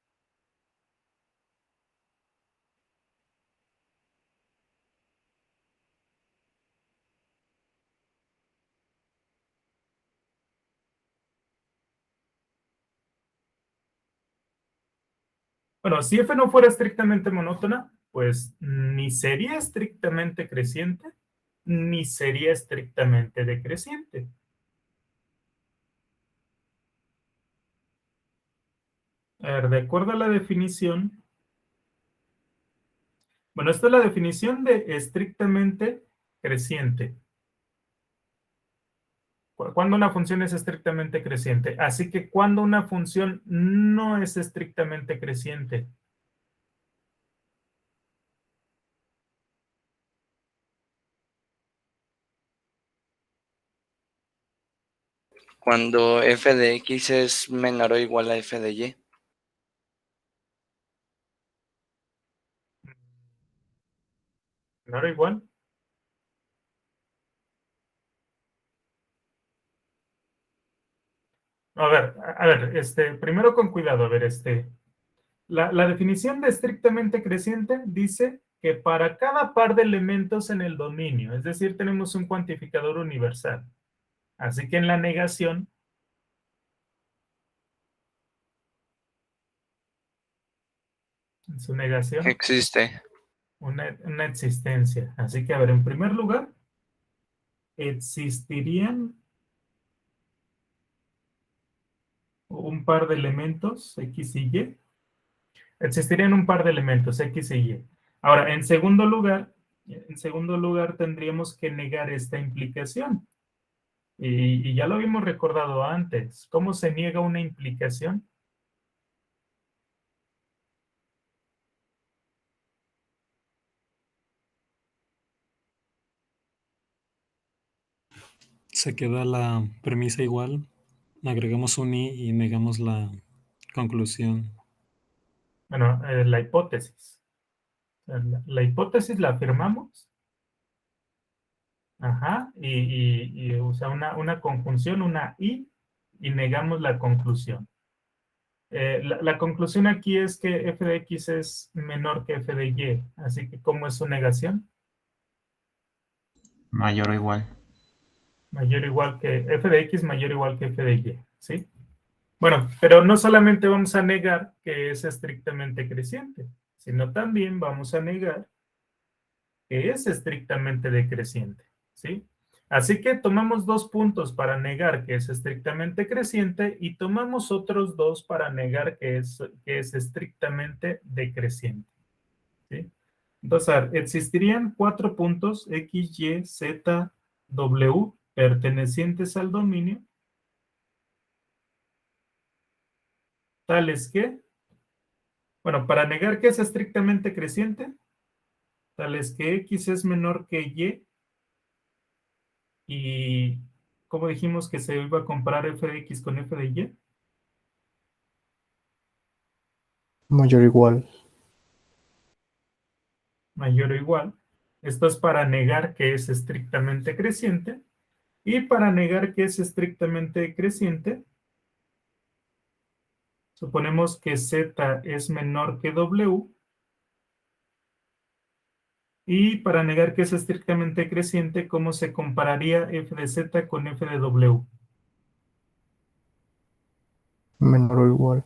bueno, si F no fuera estrictamente monótona, pues ni sería estrictamente creciente, ni sería estrictamente decreciente. A ver, de acuerdo a la definición, bueno, esta es la definición de estrictamente creciente. Cuando una función es estrictamente creciente. Así que cuando una función no es estrictamente creciente. Cuando f de x es menor o igual a f de y. ¿No era igual? A ver, primero con cuidado, a ver, la definición de estrictamente creciente dice que para cada par de elementos en el dominio, es decir, tenemos un cuantificador universal. Así que en la negación, en su negación, Existe. una existencia. Así que, a ver, en primer lugar, existirían un par de elementos, X y Y. Existirían un par de elementos, X y Y. Ahora, en segundo lugar tendríamos que negar esta implicación. Y ya lo habíamos recordado antes. ¿Cómo se niega una implicación? Se queda la premisa igual, agregamos un i y negamos la conclusión. Bueno, la hipótesis. La hipótesis la afirmamos. Ajá. Y usa una conjunción, una y negamos la conclusión. La conclusión aquí es que f de x es menor que f de y. Así que, ¿cómo es su negación? Mayor o igual. Mayor o igual que f de x mayor o igual que f de y. ¿Sí? Bueno, pero no solamente vamos a negar que es estrictamente creciente, sino también vamos a negar que es estrictamente decreciente, ¿sí? Así que tomamos 2 puntos para negar que es estrictamente creciente y tomamos otros 2 para negar que es estrictamente decreciente, ¿sí? Entonces, a ver, existirían 4 puntos X, Y, Z, W pertenecientes al dominio, tales que, bueno, para negar que es estrictamente creciente, tales que X es menor que y ¿cómo dijimos que se iba a comparar f de x con f de y? Mayor o igual. Mayor o igual. Esto es para negar que es estrictamente creciente. Y para negar que es estrictamente creciente, suponemos que Z es menor que W. Y para negar que es estrictamente creciente, ¿cómo se compararía f de Z con f de W? Menor o igual.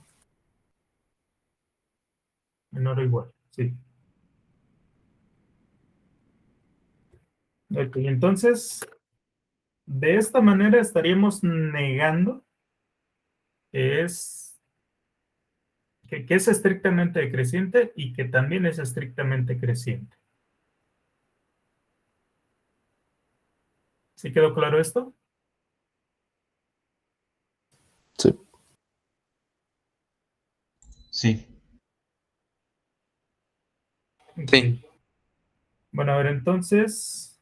Menor o igual, sí. Ok, entonces, de esta manera estaríamos negando que que es estrictamente decreciente y que también es estrictamente creciente. ¿Sí quedó claro esto? Sí. Sí. Ok. Sí. Bueno, a ver, entonces,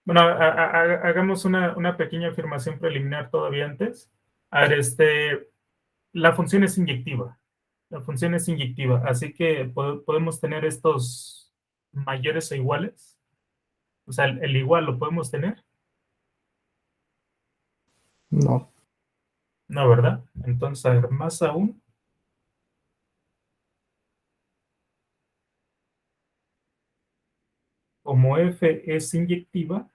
bueno, hagamos una pequeña afirmación preliminar todavía antes. A ver, la función es inyectiva. La función es inyectiva, así que podemos tener estos mayores o iguales. O sea, el igual lo podemos tener. No. No, ¿verdad? Entonces, a ver, más aún, como f es inyectiva,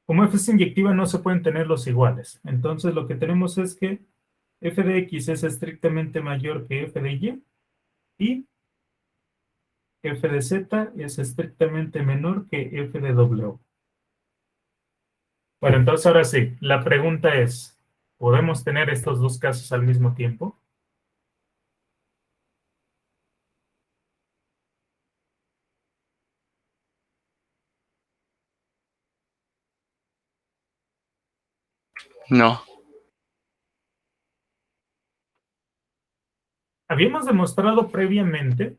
como f es inyectiva no se pueden tener los iguales. Entonces, lo que tenemos es que f de x es estrictamente mayor que f de y y f de z es estrictamente menor que f de w. Bueno, entonces ahora sí, la pregunta es, ¿podemos tener estos dos casos al mismo tiempo? No. Habíamos demostrado previamente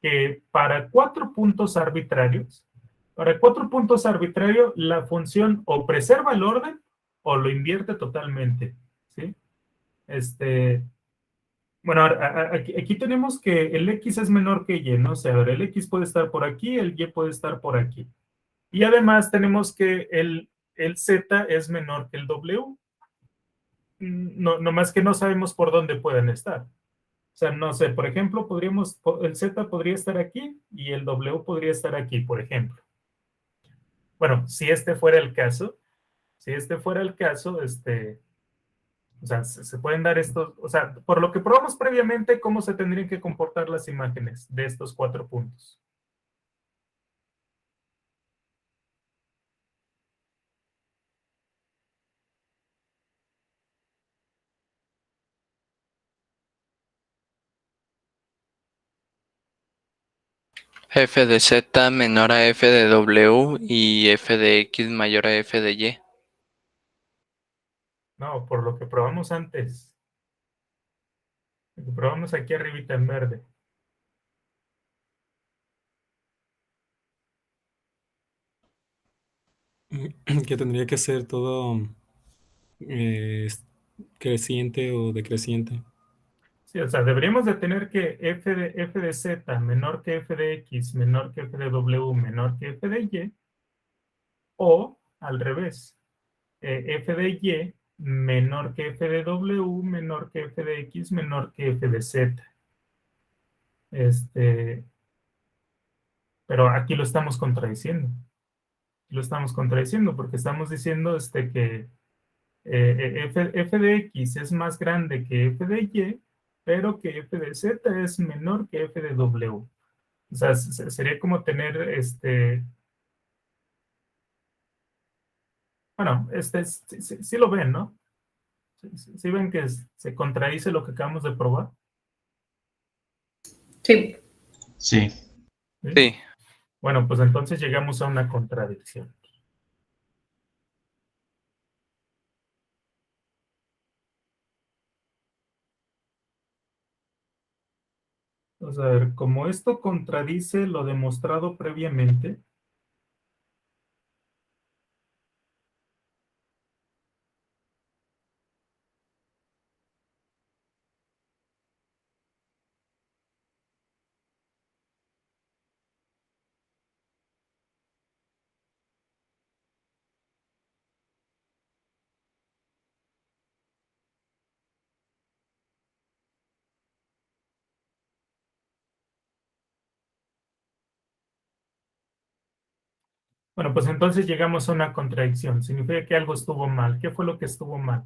que para cuatro puntos arbitrarios, la función o preserva el orden o lo invierte totalmente, ¿sí? Bueno, aquí tenemos que el x es menor que y, ¿no? O sea, a ver, el x puede estar por aquí, el y puede estar por aquí. Y además tenemos que el z es menor que el w. No, nomás que no sabemos por dónde pueden estar. O sea, no sé, por ejemplo, el Z podría estar aquí y el W podría estar aquí, por ejemplo. Bueno, si este fuera el caso, o sea, se pueden dar estos, o sea, por lo que probamos previamente, ¿cómo se tendrían que comportar las imágenes de estos cuatro puntos? F de Z menor a F de W y F de X mayor a F de Y. No, por lo que probamos antes. Lo que probamos aquí arribita en verde. Que tendría que ser todo eh, creciente o decreciente. Sí, o sea, deberíamos de tener que f de z menor que f de x, menor que f de w, menor que f de y, o al revés, f de y menor que f de w, menor que f de x, menor que f de z. Este, pero aquí lo estamos contradiciendo. Lo estamos contradiciendo porque estamos diciendo que f de x es más grande que f de y, pero que f de z es menor que f de w. O sea, sería como tener bueno, sí lo ven, ¿no? Sí ven que se contradice lo que acabamos de probar. Sí. Sí. ¿Sí? Sí. Bueno, pues entonces llegamos a una contradicción. Entonces, a ver, como esto contradice lo demostrado previamente, Bueno, pues entonces llegamos a una contradicción. Significa que algo estuvo mal. ¿Qué fue lo que estuvo mal?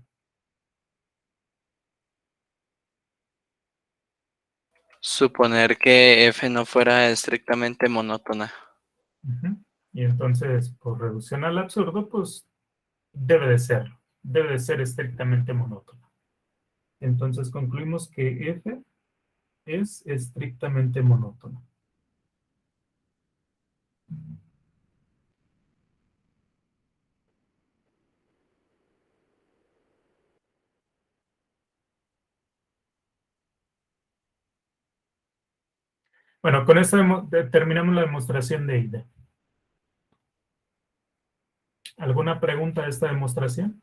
Suponer que F no fuera estrictamente monótona. Ujú. Y entonces, por reducción al absurdo, pues debe de serlo. Debe de ser estrictamente monótono. Entonces concluimos que F es estrictamente monótono. Bueno, con esto terminamos la demostración de ida. ¿Alguna pregunta de esta demostración?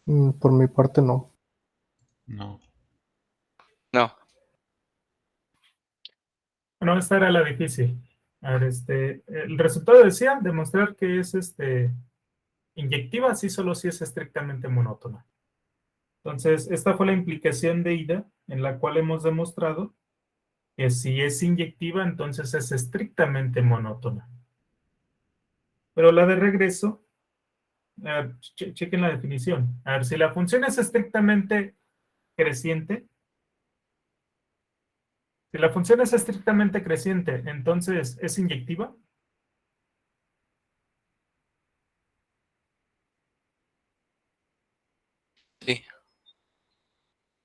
Por mi parte, no. No. No, Bueno, esta era la difícil. A ver, el resultado decía demostrar que es inyectiva, sí, solo si es estrictamente monótona. Entonces, esta fue la implicación de ida, en la cual hemos demostrado que si es inyectiva, entonces es estrictamente monótona. Pero la de regreso, a ver, chequen la definición. A ver, si la función es estrictamente creciente, si la función es estrictamente creciente, entonces es inyectiva. sí,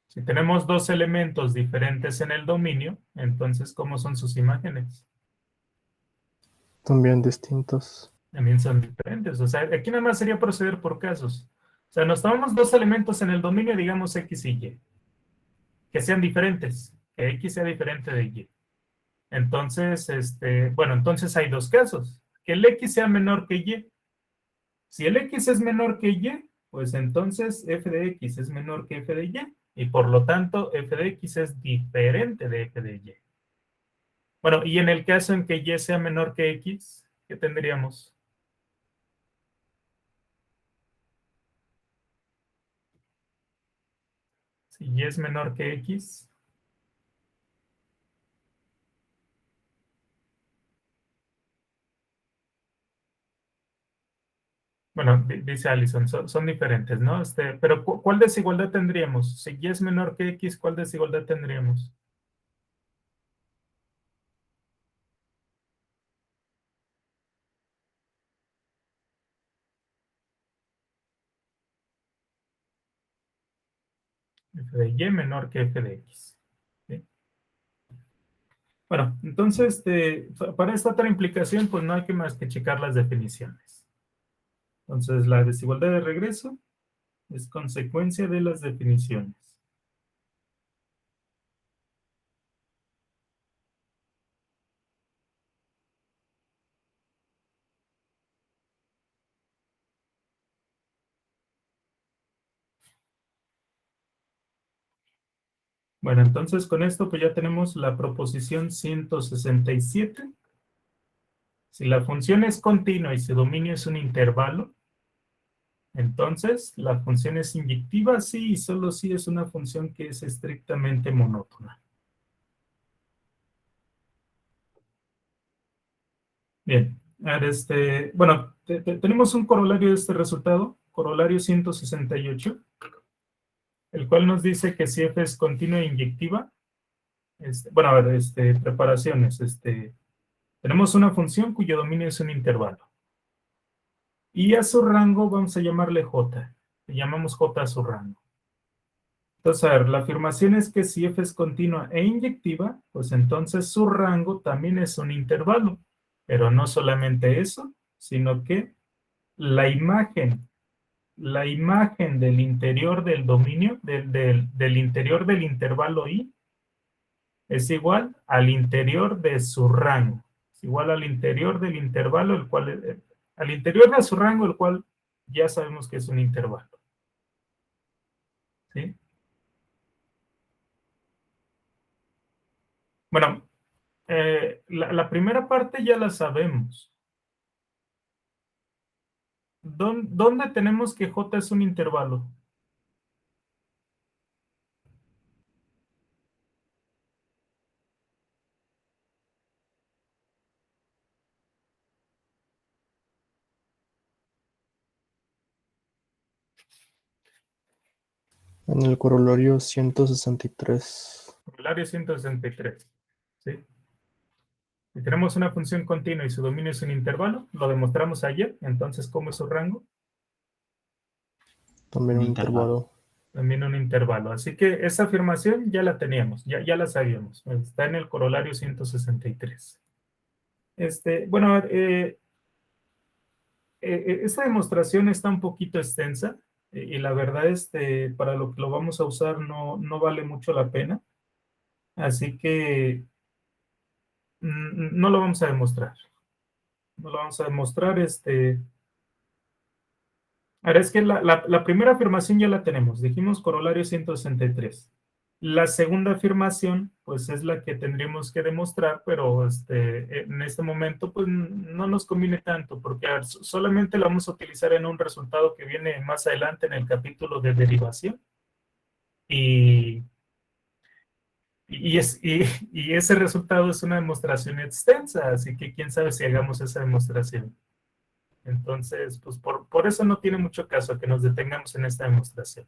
Si tenemos dos elementos diferentes en el dominio, entonces, ¿cómo son sus imágenes? También distintos. También son diferentes. O sea, aquí nada más sería proceder por casos. O sea, nos tomamos dos elementos en el dominio, digamos X y Y, que sean diferentes, que X sea diferente de Y. Entonces, bueno, entonces hay dos casos. Que el X sea menor que Y. Si el X es menor que Y, pues entonces f de X es menor que f de Y. Y por lo tanto, f de X es diferente de f de Y. Bueno, y en el caso en que Y sea menor que X, ¿qué tendríamos? Si Y es menor que X. Bueno, dice Allison, son diferentes, ¿no? Pero ¿cuál desigualdad tendríamos? Si Y es menor que X, ¿cuál desigualdad tendríamos? F de Y menor que f de X. ¿Sí? Bueno, entonces, para esta otra implicación, pues no hay que más que checar las definiciones. Entonces, la desigualdad de regreso es consecuencia de las definiciones. Bueno, entonces con esto pues ya tenemos la proposición 167. Si la función es continua y su dominio es un intervalo, entonces la función es inyectiva, sí, y solo si es una función que es estrictamente monótona. Bien, a ver, bueno, tenemos un corolario de este resultado, corolario 168, el cual nos dice que si f es continua e inyectiva, bueno, a ver, preparaciones, tenemos una función cuyo dominio es un intervalo. Y a su rango vamos a llamarle j. Le llamamos j a su rango. Entonces, a ver, la afirmación es que si f es continua e inyectiva, pues entonces su rango también es un intervalo. Pero no solamente eso, sino que la imagen, la imagen del interior del dominio, del interior del intervalo i, es igual al interior de su rango. Es igual al interior del intervalo, el cual, al interior de su rango, el cual ya sabemos que es un intervalo. ¿Sí? Bueno, la primera parte ya la sabemos. ¿Dónde tenemos que J es un intervalo? En el corolario 163. Corolario 163. ¿Sí? Si tenemos una función continua y su dominio es un intervalo, lo demostramos ayer, entonces, ¿cómo es su rango? También Un un intervalo. intervalo. También un intervalo. Así que esa afirmación ya la teníamos, ya la sabíamos. Está en el corolario 163. Bueno, a ver, esta demostración está un poquito extensa y la verdad, para lo que lo vamos a usar no vale mucho la pena. Así que no lo vamos a demostrar. No lo vamos a demostrar. Ahora es que la primera afirmación ya la tenemos. Dijimos corolario 163. La segunda afirmación, pues es la que tendríamos que demostrar, pero en este momento, pues no nos conviene tanto, porque a ver, solamente la vamos a utilizar en un resultado que viene más adelante en el capítulo de derivación. Y ese resultado es una demostración extensa, así que quién sabe si hagamos esa demostración. Entonces, pues por eso no tiene mucho caso que nos detengamos en esta demostración.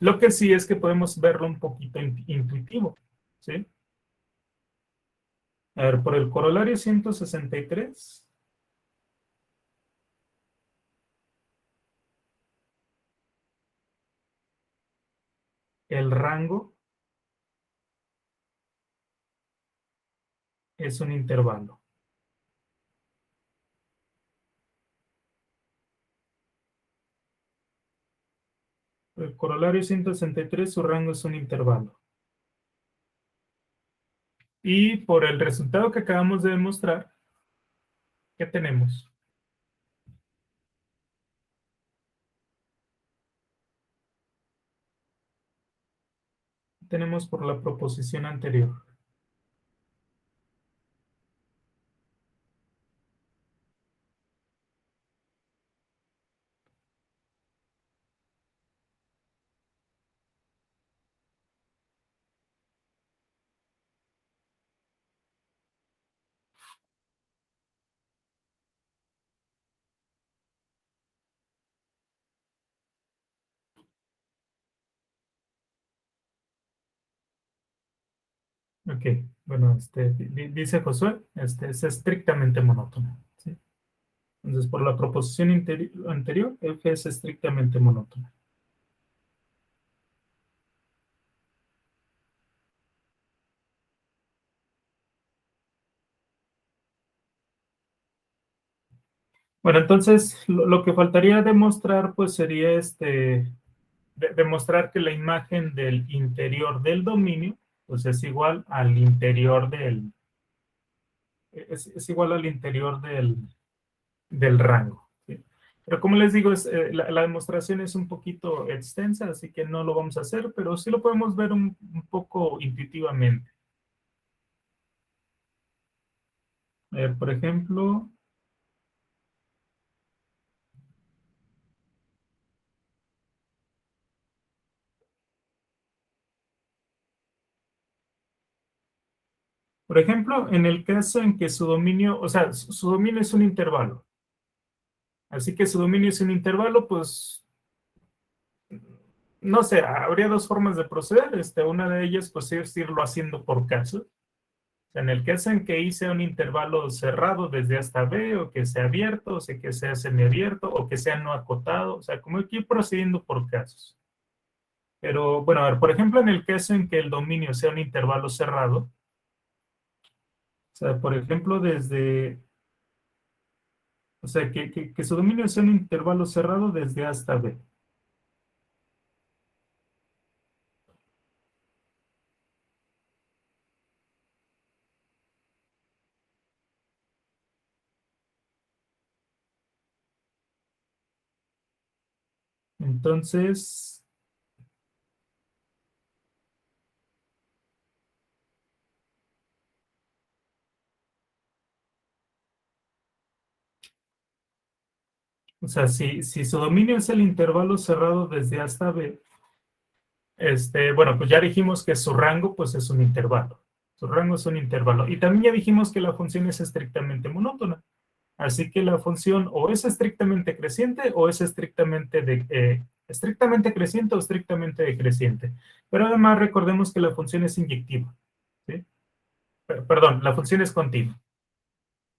Lo que sí es que podemos verlo un poquito intuitivo, ¿sí? A ver, por el corolario 163, el rango es un intervalo. El corolario 163, su rango es un intervalo. Y por el resultado que acabamos de demostrar, ¿qué tenemos? Tenemos por la proposición anterior. Ok, bueno, dice Josué, es estrictamente monótono, ¿sí? Entonces, por la proposición anterior, F es estrictamente monótona. Bueno, entonces, lo que faltaría demostrar, pues, sería demostrar que la imagen del interior del dominio, pues, es igual al interior es igual al interior del rango, ¿sí? Pero como les digo, la demostración es un poquito extensa, así que no lo vamos a hacer, pero sí lo podemos ver un poco intuitivamente. A ver, por ejemplo, en el caso en que su dominio, o sea, su dominio es un intervalo. Así que su dominio es un intervalo, pues, no sé, habría dos formas de proceder. Una de ellas, pues, es irlo haciendo por caso. O sea, en el caso en que hice un intervalo cerrado desde hasta B, o que sea abierto, o sea, que sea semiabierto, o que sea no acotado, o sea, como hay que ir procediendo por casos. Pero, bueno, a ver, por ejemplo, en el caso en que el dominio sea un intervalo cerrado, o sea, por ejemplo, o sea, que su dominio sea un intervalo cerrado desde A hasta B. Entonces, o sea, si su dominio es el intervalo cerrado desde A hasta B, bueno, pues ya dijimos que su rango, pues es un intervalo. Su rango es un intervalo. Y también ya dijimos que la función es estrictamente monótona. Así que la función o es estrictamente creciente o es estrictamente estrictamente creciente o estrictamente decreciente. Pero además recordemos que la función es inyectiva, ¿sí? Perdón, la función es continua.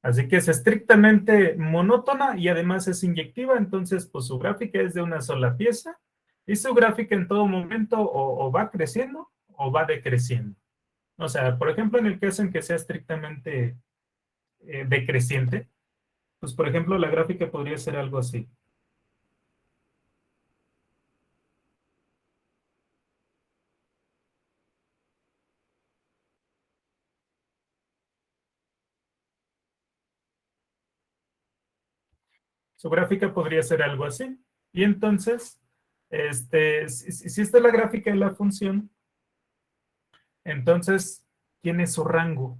Así que es estrictamente monótona y además es inyectiva, entonces pues su gráfica es de una sola pieza y su gráfica en todo momento o va creciendo o va decreciendo. O sea, por ejemplo, en el caso en que sea estrictamente decreciente, pues por ejemplo la gráfica podría ser algo así. Su gráfica podría ser algo así. Y entonces, si esta es la gráfica de la función, entonces, ¿quién es su rango?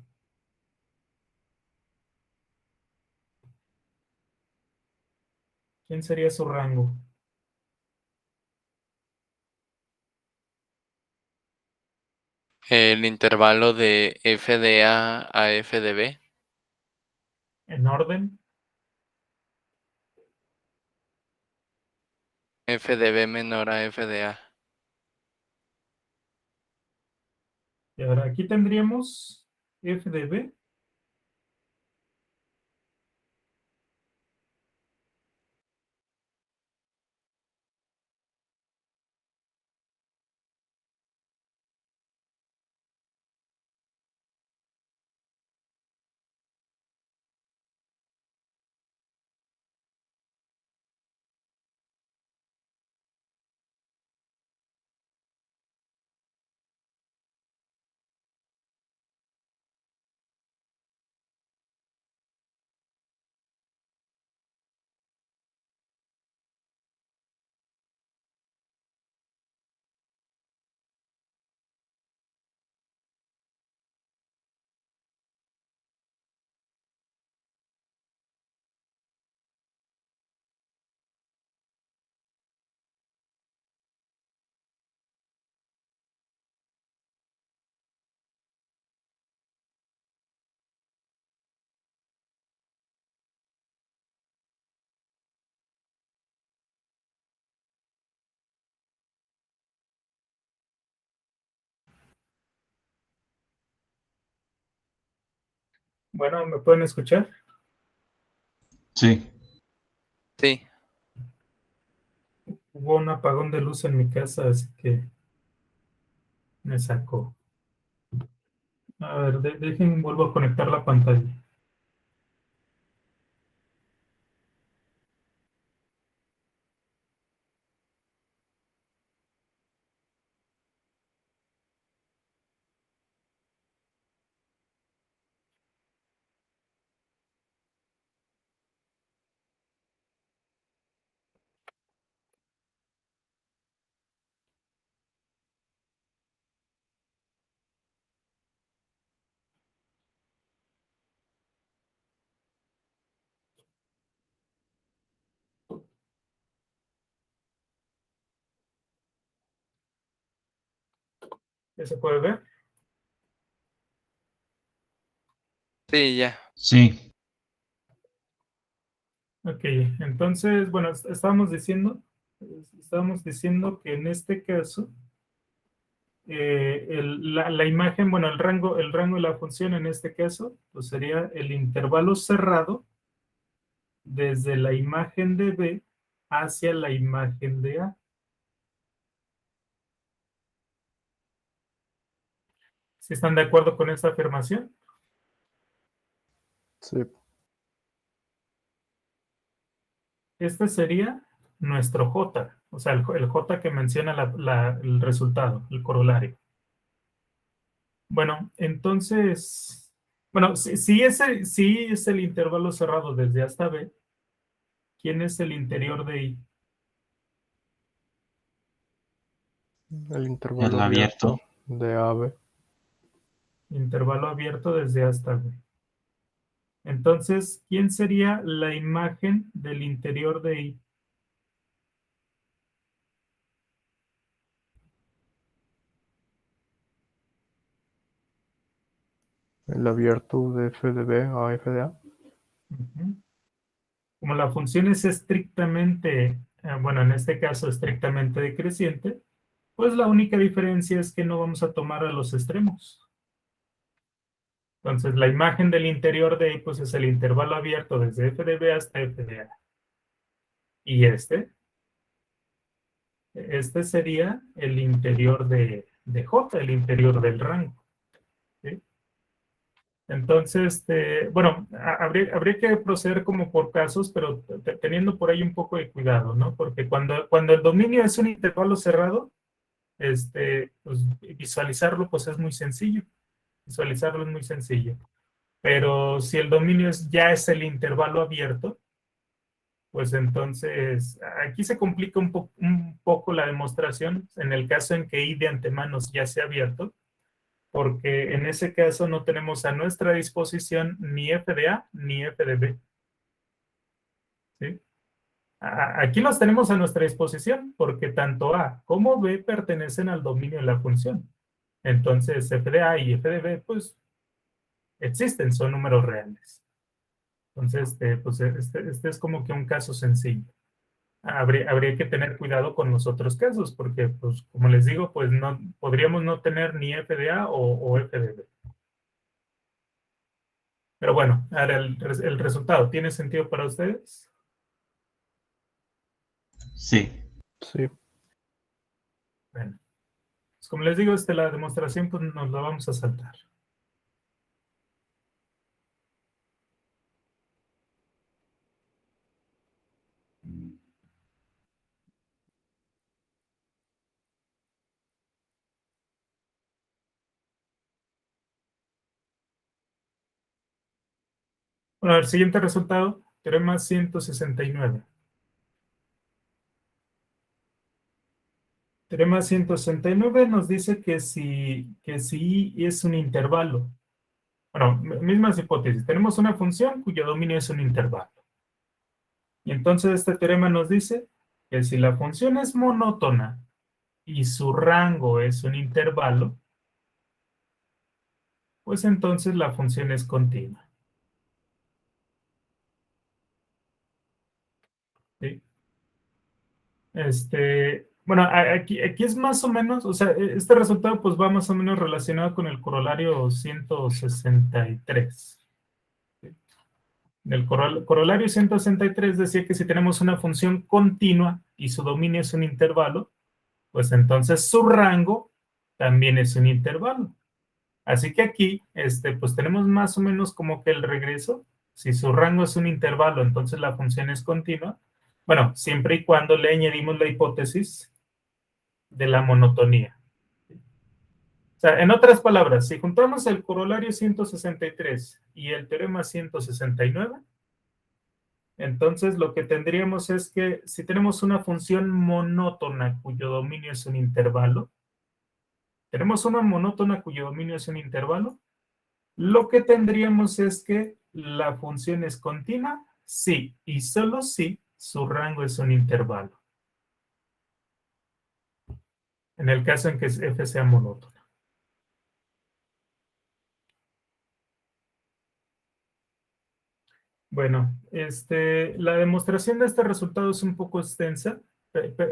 ¿Quién sería su rango? El intervalo de f de a f de b. ¿En orden? F de b menor a f de a. Y ahora aquí tendríamos f de b. Bueno, ¿me pueden escuchar? Sí. Sí, Hubo un apagón de luz en mi casa, así que me sacó. A ver, dejen, vuelvo a conectar la pantalla. ¿Ya se puede ver? sí, ya. Sí. Ok, entonces, bueno, estábamos diciendo que en este caso, la imagen, bueno, el rango de la función en este caso, pues sería el intervalo cerrado desde la imagen de B hacia la imagen de A. ¿Sí están de acuerdo con esta afirmación? Sí, Este sería nuestro J, o sea, el J que menciona el resultado, el corolario. Bueno, entonces, bueno, si es el intervalo cerrado desde A hasta B, ¿quién es el interior de I? el intervalo El abierto. abierto de AB. Intervalo abierto desde A hasta B. Entonces, ¿quién sería la imagen del interior de I? El abierto de F de B a F de A. Ujú. Como la función es estrictamente bueno, en este caso estrictamente decreciente, pues la única diferencia es que no vamos a tomar a los extremos. Entonces, la imagen del interior de ahí, pues es el intervalo abierto desde f de b hasta f de a. Y este sería el interior de J, el interior del rango. ¿Sí? Entonces, bueno, habría que proceder como por casos, pero teniendo por ahí un poco de cuidado, ¿no? Porque cuando el dominio es un intervalo cerrado, pues visualizarlo pues es muy sencillo. Visualizarlo es muy sencillo. Pero si el dominio ya es el intervalo abierto, pues entonces aquí se complica un poco la demostración en el caso en que I de antemano ya sea abierto, porque en ese caso no tenemos a nuestra disposición ni f de a ni f de b. ¿Sí? Aquí los tenemos a nuestra disposición porque tanto a como b pertenecen al dominio de la función. Entonces f de a y f de b pues existen, son números reales. Entonces, pues este es como que un caso sencillo. Habría que tener cuidado con los otros casos, porque, pues, como les digo, pues no podríamos no tener ni f de a o f de b. Pero bueno, ahora el resultado, ¿tiene sentido para ustedes? Sí. Sí. Bueno, pues como les digo, la demostración pues nos la vamos a saltar. Bueno, el siguiente resultado, teorema 169. Teorema 169 nos dice que si I es un intervalo. Bueno, mismas hipótesis. Tenemos una función cuyo dominio es un intervalo. Y entonces este teorema nos dice que si la función es monótona y su rango es un intervalo, pues entonces la función es continua. ¿Sí? Bueno, aquí es más o menos, o sea, este resultado pues va más o menos relacionado con el corolario 163. El corolario 163 decía que si tenemos una función continua y su dominio es un intervalo, pues entonces su rango también es un intervalo. Así que aquí, pues tenemos más o menos como que el regreso. Si su rango es un intervalo, entonces la función es continua. Bueno, siempre y cuando le añadimos la hipótesis de la monotonía. O sea, en otras palabras, si juntamos el corolario 163 y el teorema 169, entonces lo que tendríamos es que si tenemos una función monótona cuyo dominio es un intervalo, tenemos una monótona cuyo dominio es un intervalo, lo que tendríamos es que la función es continua, sí, y solo si su rango es un intervalo. En el caso en que f sea monótona. Bueno, la demostración de este resultado es un poco extensa.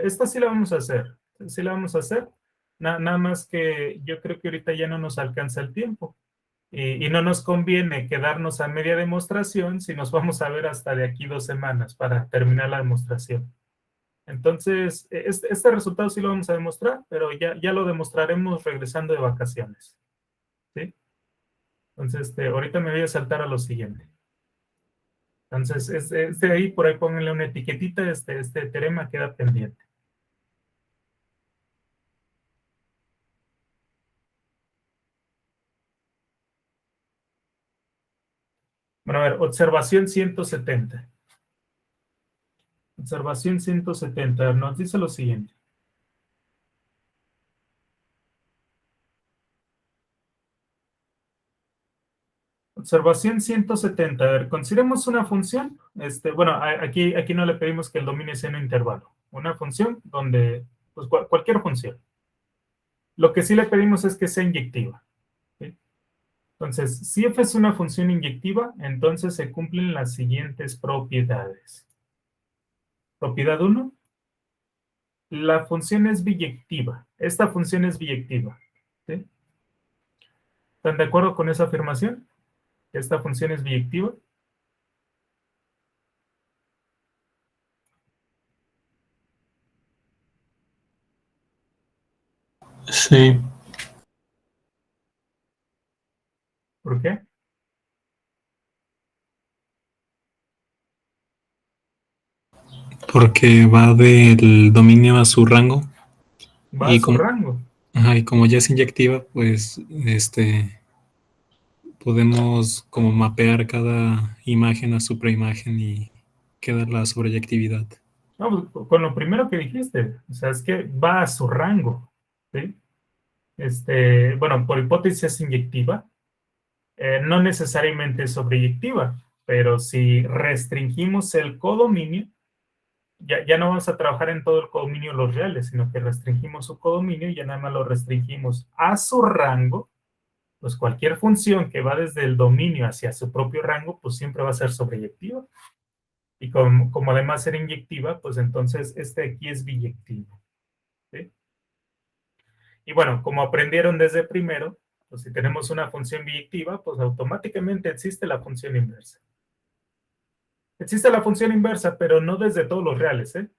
Esta sí la vamos a hacer. Sí la vamos a hacer. Nada más que yo creo que ahorita ya no nos alcanza el tiempo. Y no nos conviene quedarnos a media demostración si nos vamos a ver hasta de aquí 2 semanas para terminar la demostración. Entonces, este resultado sí lo vamos a demostrar, pero ya lo demostraremos regresando de vacaciones. ¿Sí? Entonces, ahorita me voy a saltar a lo siguiente. Entonces, ahí, por ahí pónganle una etiquetita, este teorema queda pendiente. Bueno, a ver, observación 170. Observación 170, nos dice lo siguiente. Observación 170, a ver, consideremos una función, bueno, aquí no le pedimos que el dominio sea un intervalo, una función donde, pues cualquier función. Lo que sí le pedimos es que sea inyectiva. ¿Sí? Entonces, si f es una función inyectiva, entonces se cumplen las siguientes propiedades. Propiedad 1, La función es biyectiva. Esta función es biyectiva. ¿Sí? ¿Están de acuerdo con esa afirmación? ¿Esta función es biyectiva? Sí, ¿Por qué? porque va del dominio a su rango Va a y su como, rango. ajá, y como ya es inyectiva, pues podemos como mapear cada imagen a su preimagen y queda la sobreyectividad. No, pues, con lo primero que dijiste, o sea, es que va a su rango. ¿Sí? Bueno, por hipótesis es inyectiva, no necesariamente es sobreyectiva, pero si restringimos el codominio, ya no vamos a trabajar en todo el codominio los reales, sino que restringimos su codominio y ya nada más lo restringimos a su rango, pues cualquier función que va desde el dominio hacia su propio rango, pues siempre va a ser sobreyectiva. Y como además era inyectiva, pues entonces este aquí es biyectivo. ¿Sí? Y bueno, como aprendieron desde primero, pues si tenemos una función biyectiva, pues automáticamente existe la función inversa. Existe la función inversa, pero no desde todos los reales, ¿eh?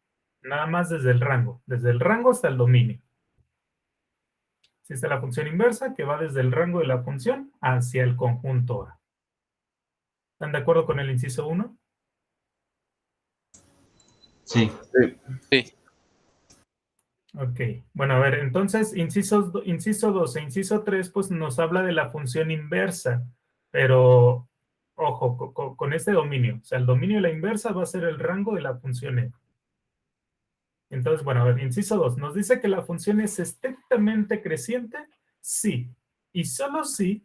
Nada más desde el rango hasta el dominio. Existe la función inversa que va desde el rango de la función hacia el conjunto A. ¿Están de acuerdo con el inciso 1? Sí. Sí. Ok, bueno, a ver, entonces inciso 2 e inciso 3 pues nos habla de la función inversa, pero ojo, con este dominio, o sea, el dominio de la inversa va a ser el rango de la función e. Entonces, bueno, a ver, inciso 2, ¿nos dice que la función es estrictamente creciente? Sí, y solo si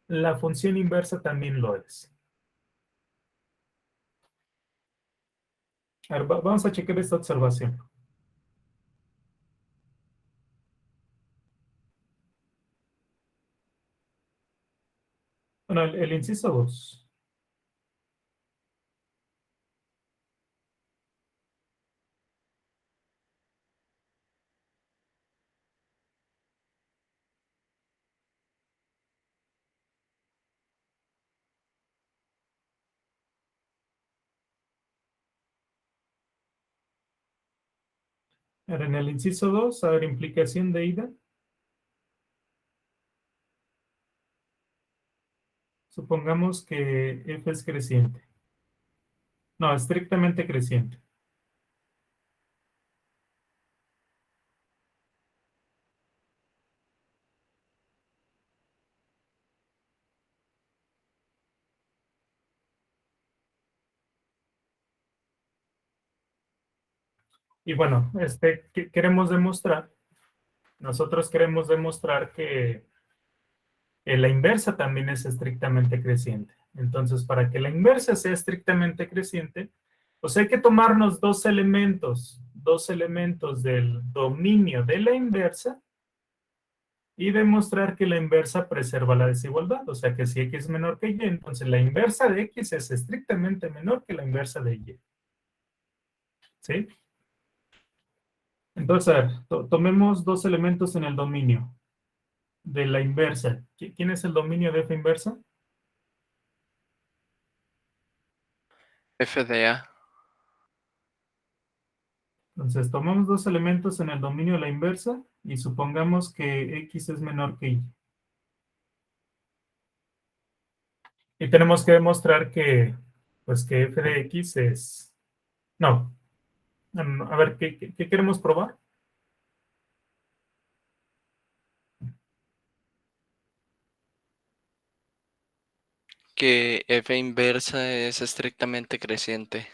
la función inversa también lo es. A ver, vamos a checar esta observación. Bueno, el inciso 2. Ahora, en el inciso 2, a ver, implicación de ida. Supongamos que f es creciente. No, estrictamente creciente. Y bueno, ¿qué queremos demostrar? Nosotros queremos demostrar que la inversa también es estrictamente creciente. Entonces, para que la inversa sea estrictamente creciente, pues hay que tomarnos dos elementos del dominio de la inversa y demostrar que la inversa preserva la desigualdad. O sea que si x es menor que y, entonces la inversa de x es estrictamente menor que la inversa de y. ¿Sí? Entonces, a ver, tomemos dos elementos en el dominio de la inversa. ¿Quién es el dominio de f inversa? FDA. Entonces, tomamos dos elementos en el dominio de la inversa y supongamos que x es menor que y. Y tenemos que demostrar que, pues, que f de x es... No, a ver, ¿qué queremos probar? Que f inversa es estrictamente creciente.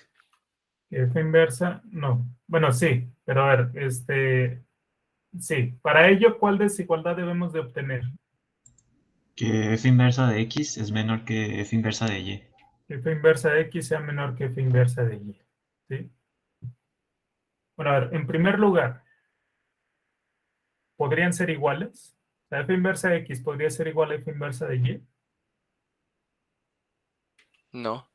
Que f inversa, no. Bueno, sí, pero a ver, sí. Para ello, ¿cuál desigualdad debemos de obtener? Que f inversa de x es menor que f inversa de y. Que f inversa de x sea menor que f inversa de y. ¿Sí? Bueno, a ver, en primer lugar, ¿podrían ser iguales? O sea, f inversa de x podría ser igual a f inversa de y. No.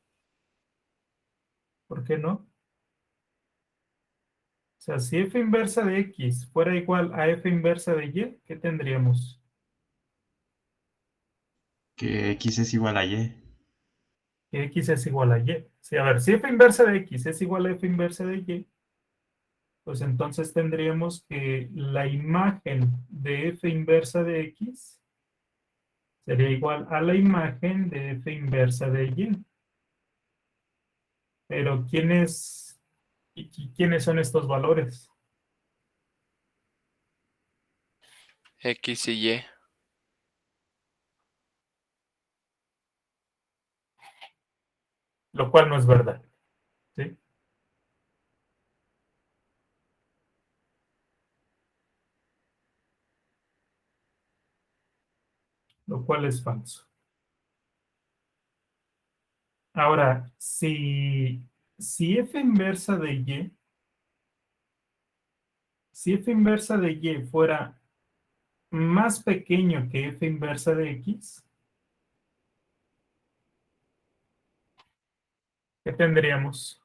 ¿Por qué no? sea, si f inversa de x fuera igual a f inversa de y, ¿qué tendríamos? Que x es igual a y. Que x es igual a y. Sí, a ver, si f inversa de x es igual a f inversa de y, pues entonces tendríamos que la imagen de f inversa de x sería igual a la imagen de f inversa de y. Pero ¿quiénes son estos valores? X y Y. Lo cual no es verdad, ¿sí? Lo cual es falso. Ahora, si f inversa de y, si f inversa de y fuera más pequeño que f inversa de x, ¿qué tendríamos?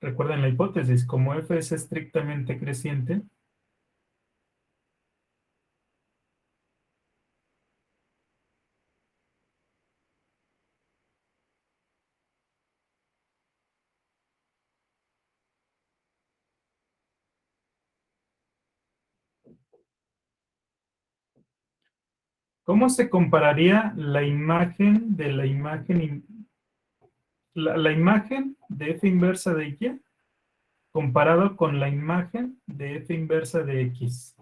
Recuerden la hipótesis, como f es estrictamente creciente, ¿cómo se compararía la imagen de la imagen, la imagen de f inversa de y comparado con la imagen de f inversa de x?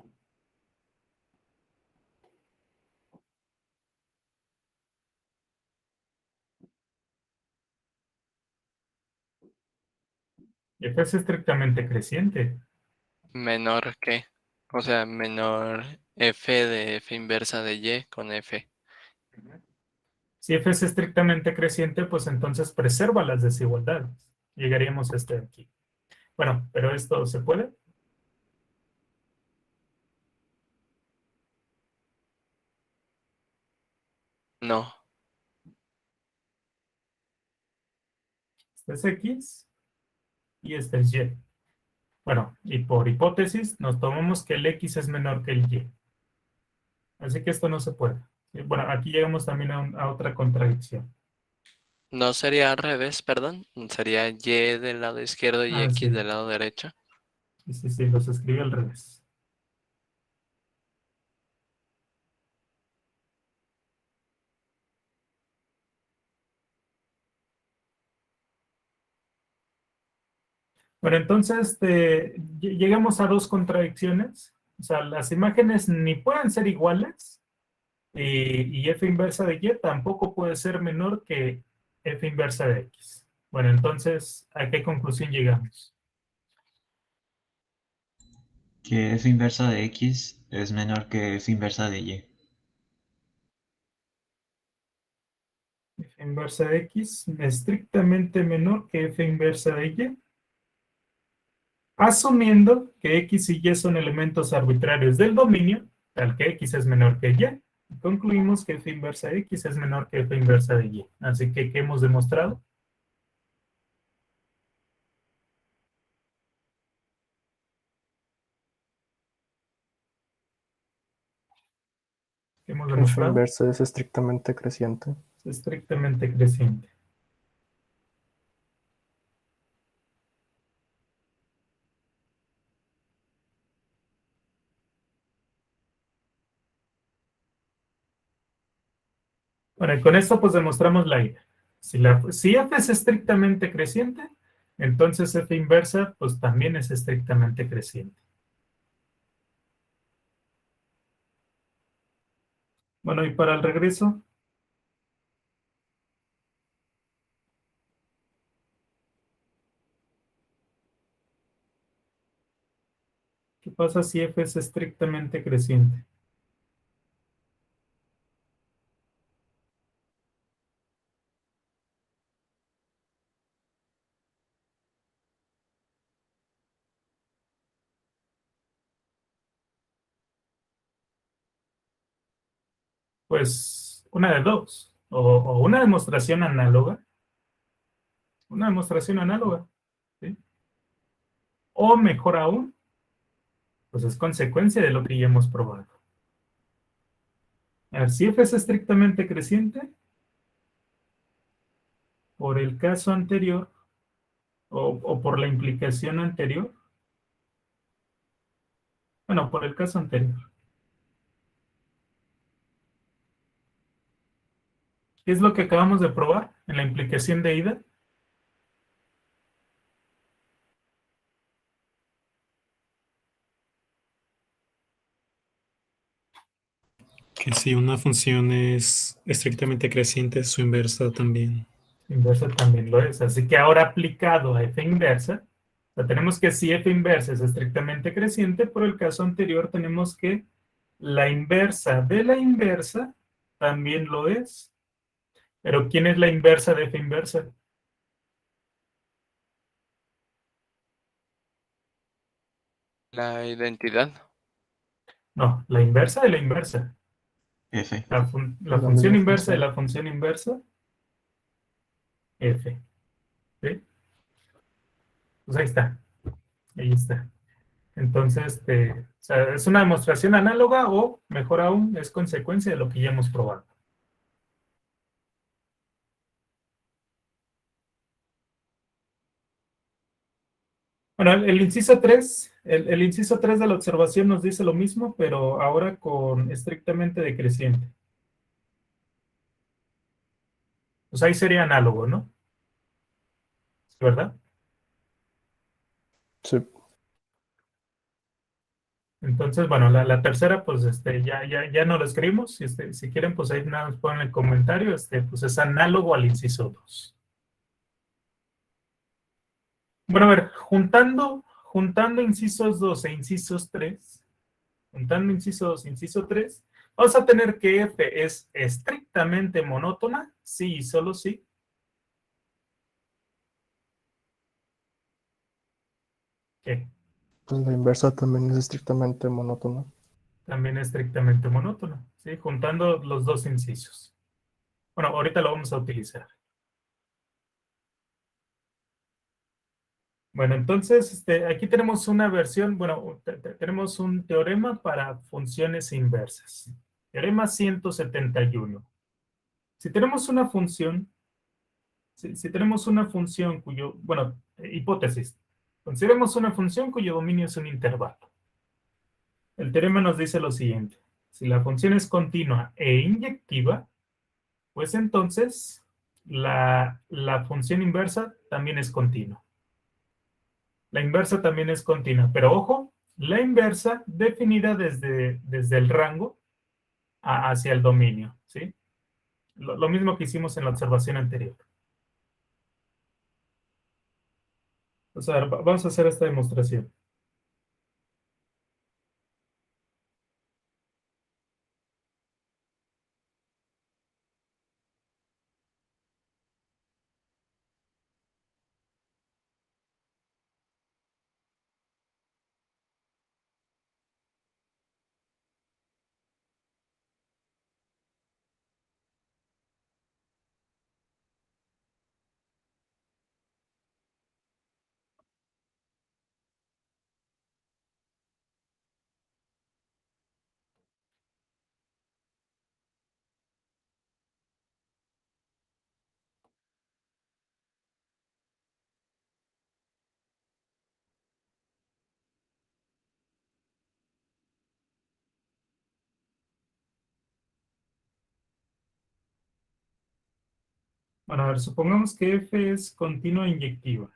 F es estrictamente creciente. Menor que. O sea, menor F de F inversa de Y con F. Si f es estrictamente creciente, pues entonces preserva las desigualdades. Llegaríamos a este de aquí. Bueno, pero esto se puede. No. Este es x y este es y. Bueno, y por hipótesis nos tomamos que el x es menor que el y. Así que esto no se puede. Bueno, aquí llegamos también a otra contradicción. No sería al revés, perdón. Sería Y del lado izquierdo y Ah, X sí. del lado derecho. Sí, sí, sí, los escribí al revés. Bueno, entonces llegamos a dos contradicciones. O sea, las imágenes ni pueden ser iguales y f inversa de y tampoco puede ser menor que f inversa de x. Bueno, entonces, ¿a qué conclusión llegamos? Que f inversa de x es menor que f inversa de y. F inversa de x estrictamente menor que f inversa de y, asumiendo que x y y son elementos arbitrarios del dominio, tal que x es menor que y. Concluimos que f inversa de x es menor que f inversa de y. Así que, ¿qué hemos demostrado? ¿Qué hemos Que f demostrado? inversa es estrictamente creciente. Es estrictamente creciente. Bueno, y con esto pues demostramos la idea. Si f es estrictamente creciente, entonces f inversa pues también es estrictamente creciente. Bueno, y para el regreso, ¿qué pasa si f es estrictamente creciente? Pues una de dos. o una demostración análoga. Una demostración análoga. ¿Sí? O mejor aún, pues es consecuencia de lo que ya hemos probado. A ver, si f es estrictamente creciente, por el caso anterior, o por la implicación anterior, bueno, por el caso anterior. ¿Qué es lo que acabamos de probar en la implicación de ida? Que si una función es estrictamente creciente, su inversa también. Inversa también lo es. Así que ahora aplicado a f inversa, o sea, tenemos que si f inversa es estrictamente creciente, por el caso anterior tenemos que la inversa de la inversa también lo es. Pero ¿quién es la inversa de f inversa? La identidad. No, la inversa de la inversa. F. La La función misma inversa de función. la función inversa, f. ¿Sí? Pues ahí está. Ahí está. Entonces, o sea, es una demostración análoga o, mejor aún, es consecuencia de lo que ya hemos probado. Bueno, el inciso 3, el inciso 3 de la observación nos dice lo mismo, pero ahora con estrictamente decreciente. Pues ahí sería análogo, ¿no? ¿Verdad? Sí. Entonces, bueno, la tercera, pues ya no lo escribimos. Si quieren, pues ahí nada más ponen el comentario, pues es análogo al inciso 2. Bueno, a ver, juntando incisos 2 e incisos 3, juntando inciso 2 e inciso 3, vamos a tener que f es estrictamente monótona, sí y solo sí. ¿Qué? Pues la inversa también es estrictamente monótona. También estrictamente monótono, ¿sí? Juntando los dos incisos. Bueno, ahorita lo vamos a utilizar. Bueno, entonces, aquí tenemos una versión, bueno, tenemos un teorema para funciones inversas. Teorema 171. Si tenemos una función, si tenemos una función cuyo, bueno, hipótesis, consideremos una función cuyo dominio es un intervalo. El teorema nos dice lo siguiente. Si la función es continua e inyectiva, pues entonces la función inversa también es continua. La inversa también es continua, pero ojo, la inversa definida desde el rango hacia el dominio, ¿sí? Lo mismo que hicimos en la observación anterior. O sea, vamos a hacer esta demostración. Bueno, a ver, supongamos que f es continua inyectiva.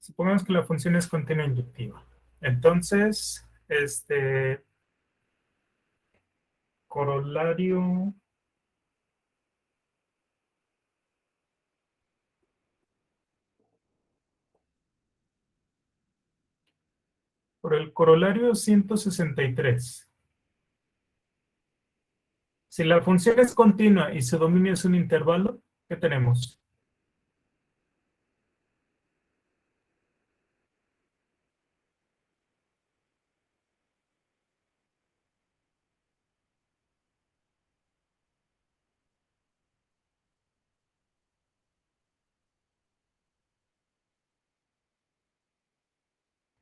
Supongamos que la función es continua inyectiva. Entonces, corolario. Por el corolario 163. Si la función es continua y su dominio es un intervalo, ¿qué tenemos?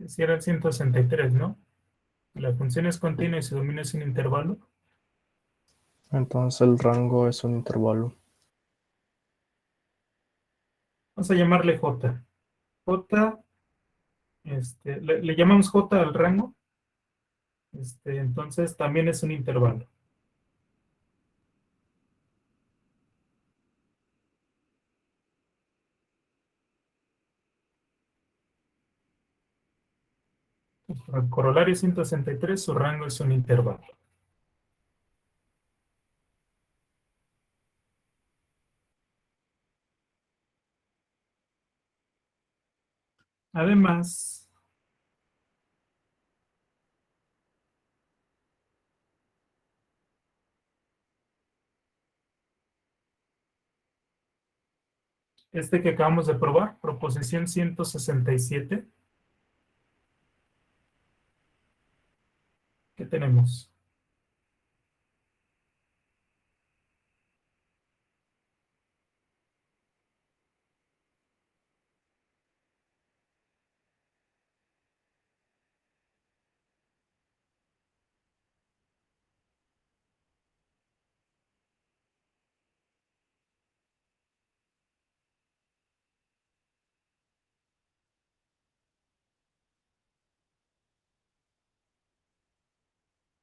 Si era el 163, ¿no? La función es continua y su dominio es un intervalo. Entonces el rango es un intervalo. Vamos a llamarle J. J, le llamamos J al rango. Entonces también es un intervalo. Para el corolario 163, su rango es un intervalo. Además, que acabamos de probar, proposición 167, ¿qué tenemos?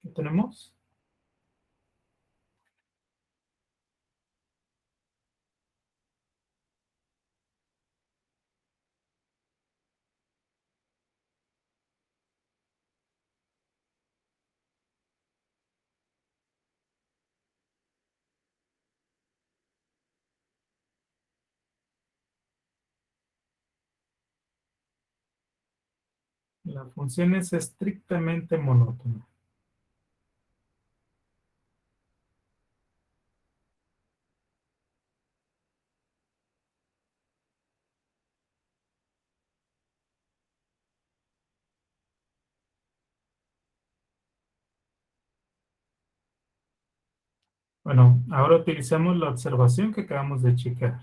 ¿Qué tenemos? La función es estrictamente monótona. Bueno, ahora utilizamos la observación que acabamos de checar.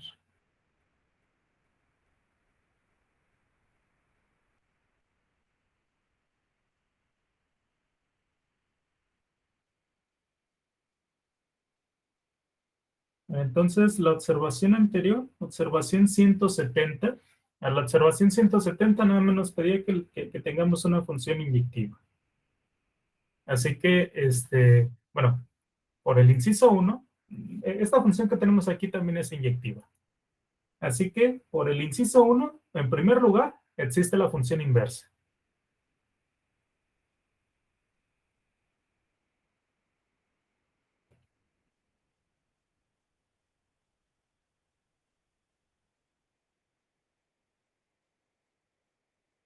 Entonces, la observación anterior, observación 170, a la observación 170 nada más nos pedía que tengamos una función inyectiva. Así que, bueno, por el inciso 1, esta función que tenemos aquí también es inyectiva. Así que, por el inciso 1, en primer lugar, existe la función inversa.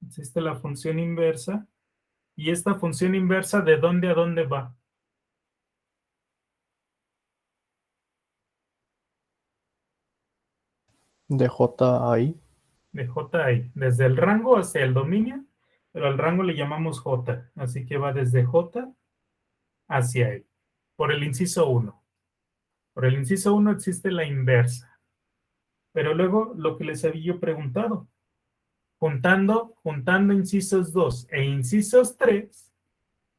Existe la función inversa. ¿Y esta función inversa de dónde a dónde va? De J a I. De J a I. Desde el rango hacia el dominio, pero al rango le llamamos J. Así que va desde J hacia I. Por el inciso 1. Por el inciso 1 existe la inversa. Pero luego, lo que les había yo preguntado, juntando incisos 2 e incisos 3,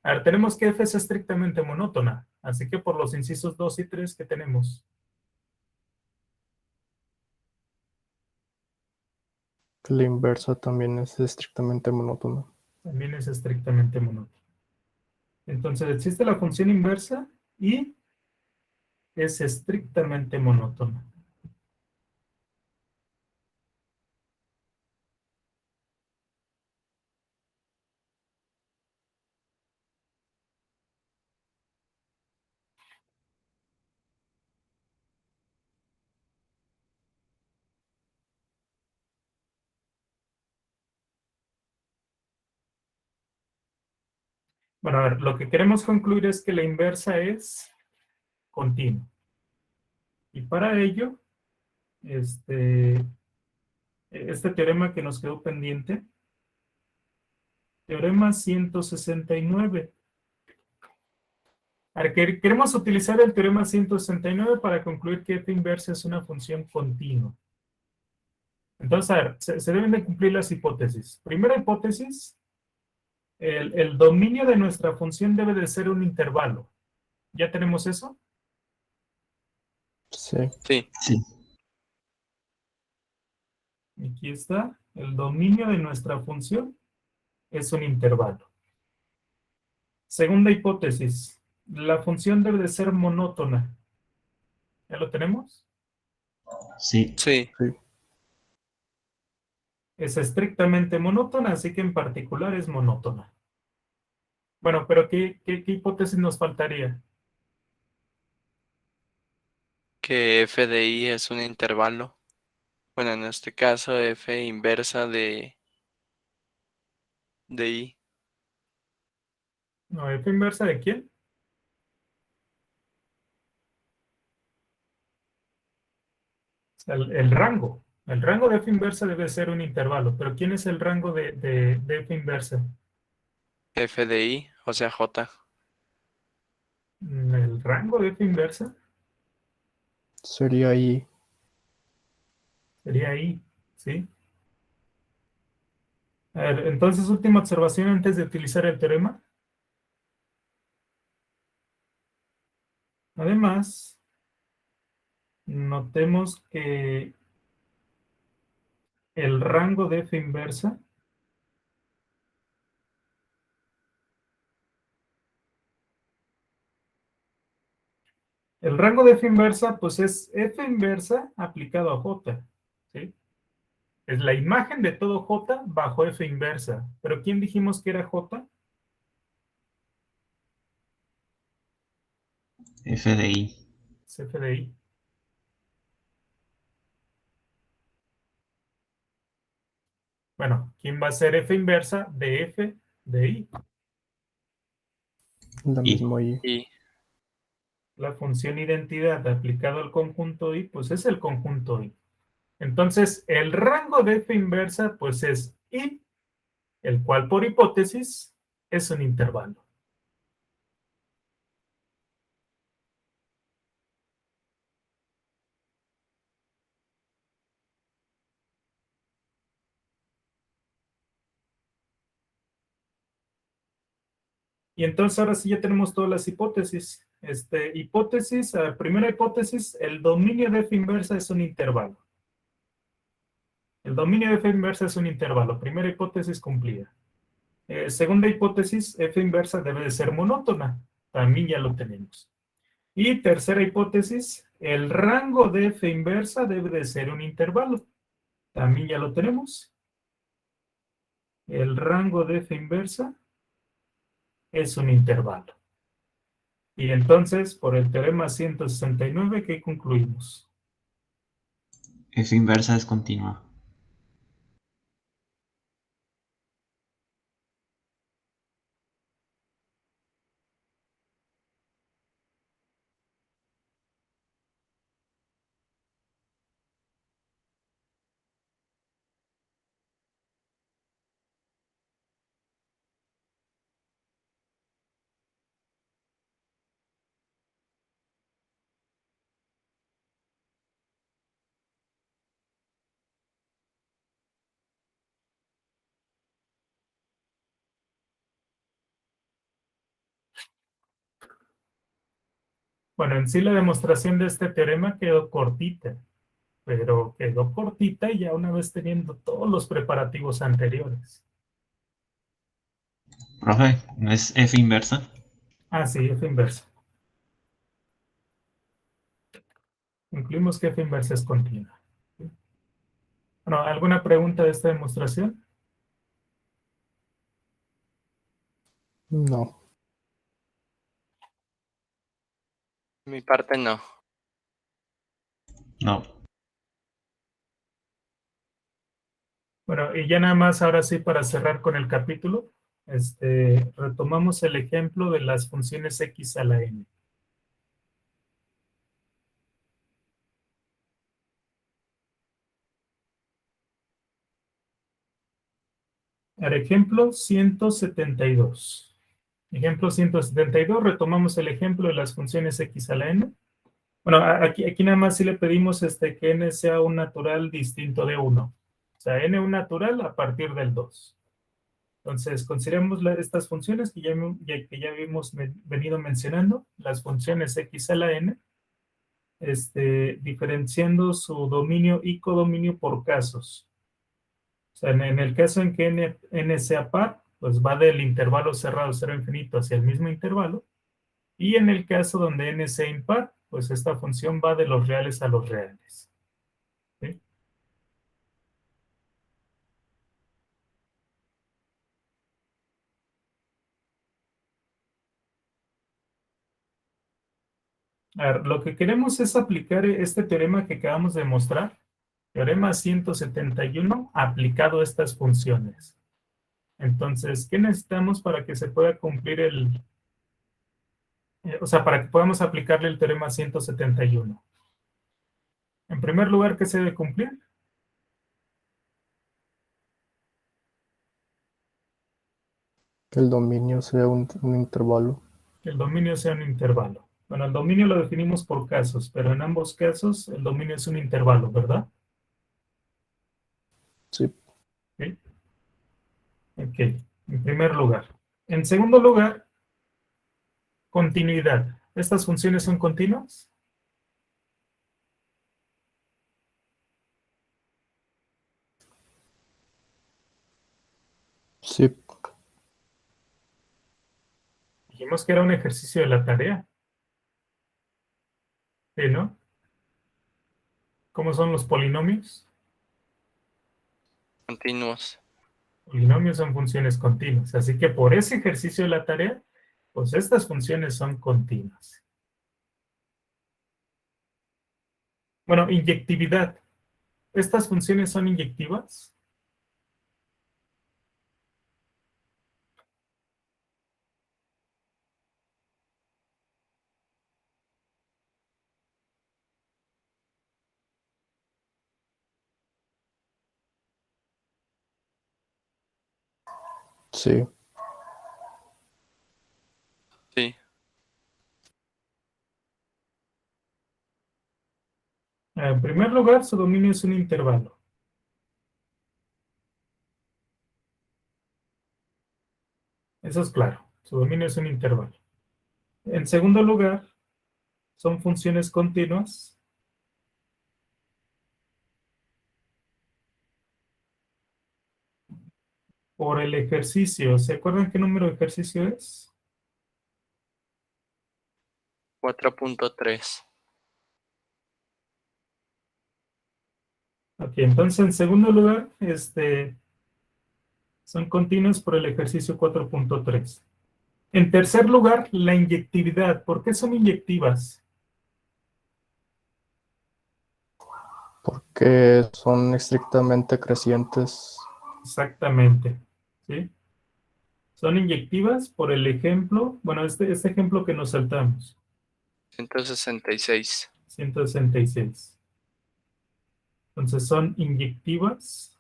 a ver, tenemos que F es estrictamente monótona. Así que por los incisos 2 y 3, ¿qué tenemos? La inversa también es estrictamente monótona. También es estrictamente monótona. Entonces existe la función inversa y es estrictamente monótona. Bueno, a ver, lo que queremos concluir es que la inversa es continua. Y para ello, este teorema que nos quedó pendiente, teorema 169. A ver, queremos utilizar el teorema 169 para concluir que f inversa es una función continua. Entonces, a ver, se deben de cumplir las hipótesis. Primera hipótesis, el dominio de nuestra función debe de ser un intervalo. ¿Ya tenemos eso? Sí. Sí. Sí. Aquí está. El dominio de nuestra función es un intervalo. Segunda hipótesis. La función debe de ser monótona. ¿Ya lo tenemos? Sí. Sí. Es estrictamente monótona, así que en particular es monótona. Bueno, pero ¿qué hipótesis nos faltaría? Que f de i es un intervalo. Bueno, en este caso, f inversa de i. No, ¿f inversa de quién? El rango. El rango de f inversa debe ser un intervalo, pero ¿quién es el rango de f inversa? F de i, o sea, j. El rango de f inversa Sería ahí. sería ahí, ¿sí? A ver, entonces, última observación antes de utilizar el teorema. Además, notemos que el rango de f inversa f inversa, pues es f inversa aplicado a j, ¿sí? Es la imagen de todo j bajo f inversa. ¿Pero quién dijimos que era j? F de I. Es f de i. Bueno, ¿quién va a ser f inversa de f de i? La Y. misma ahí. Y La función identidad aplicado al conjunto i, pues es el conjunto i. Entonces, el rango de f inversa, pues es i, el cual por hipótesis es un intervalo. Y entonces ahora sí ya tenemos todas las hipótesis. Hipótesis, primera hipótesis, el dominio de f inversa es un intervalo. El dominio de f inversa es un intervalo. Primera hipótesis cumplida. Segunda hipótesis, f inversa debe de ser monótona. También ya lo tenemos. Y tercera hipótesis, el rango de f inversa debe de ser un intervalo. También ya lo tenemos. El rango de f inversa es un intervalo. Y entonces, por el teorema 169, ¿qué concluimos? F inversa es continua. Bueno, en sí la demostración de este teorema quedó cortita, pero quedó cortita y ya una vez teniendo todos los preparativos anteriores. Profe, ¿no es F inversa? Ah, sí, f inversa. Concluimos que f inversa es continua. Bueno, ¿alguna pregunta de esta demostración? No. mi parte no. No. Bueno, y ya nada más ahora sí para cerrar con el capítulo, retomamos el ejemplo de las funciones x a la n. El ejemplo 172. Ejemplo 172, retomamos el ejemplo de las funciones x a la n. Bueno, aquí nada más sí le pedimos que n sea un natural distinto de 1. O sea, n un natural a partir del 2. Entonces, consideremos estas funciones que ya habíamos venido mencionando, las funciones x a la n, diferenciando su dominio y codominio por casos. O sea, en el caso en que n sea par, pues va del intervalo cerrado 0 a infinito hacia el mismo intervalo. Y en el caso donde n sea impar, pues esta función va de los reales a los reales. ¿Sí? A ver, lo que queremos es aplicar este teorema que acabamos de mostrar, teorema 171, aplicado a estas funciones. Entonces, ¿qué necesitamos para que se pueda cumplir o sea, para que podamos aplicarle el teorema 171? En primer lugar, ¿qué se debe cumplir? Que el dominio sea un intervalo. Que el dominio sea un intervalo. Bueno, el dominio lo definimos por casos, pero en ambos casos el dominio es un intervalo, ¿verdad? Sí, Ok, ok, en primer lugar. En segundo lugar, continuidad. ¿Estas funciones son continuas? sí, Dijimos que era un ejercicio de la tarea. ¿Sí, no? ¿Cómo son los polinomios? Continuos. Polinomios son funciones continuas. Así que por ese ejercicio de la tarea, pues estas funciones son continuas. Bueno, inyectividad. ¿Estas funciones son inyectivas? sí, Sí. En primer lugar, su dominio es un intervalo. Eso es claro. Su dominio es un intervalo. En segundo lugar, son funciones continuas. Por el ejercicio. ¿Se acuerdan qué número de ejercicio es? 4.3. Ok, entonces en segundo lugar, son continuos por el ejercicio 4.3. En tercer lugar, la inyectividad. ¿Por qué son inyectivas? porque son estrictamente crecientes. Exactamente. ¿Sí? Son inyectivas por el ejemplo, bueno, este ejemplo que nos saltamos, 166. 166. Entonces son inyectivas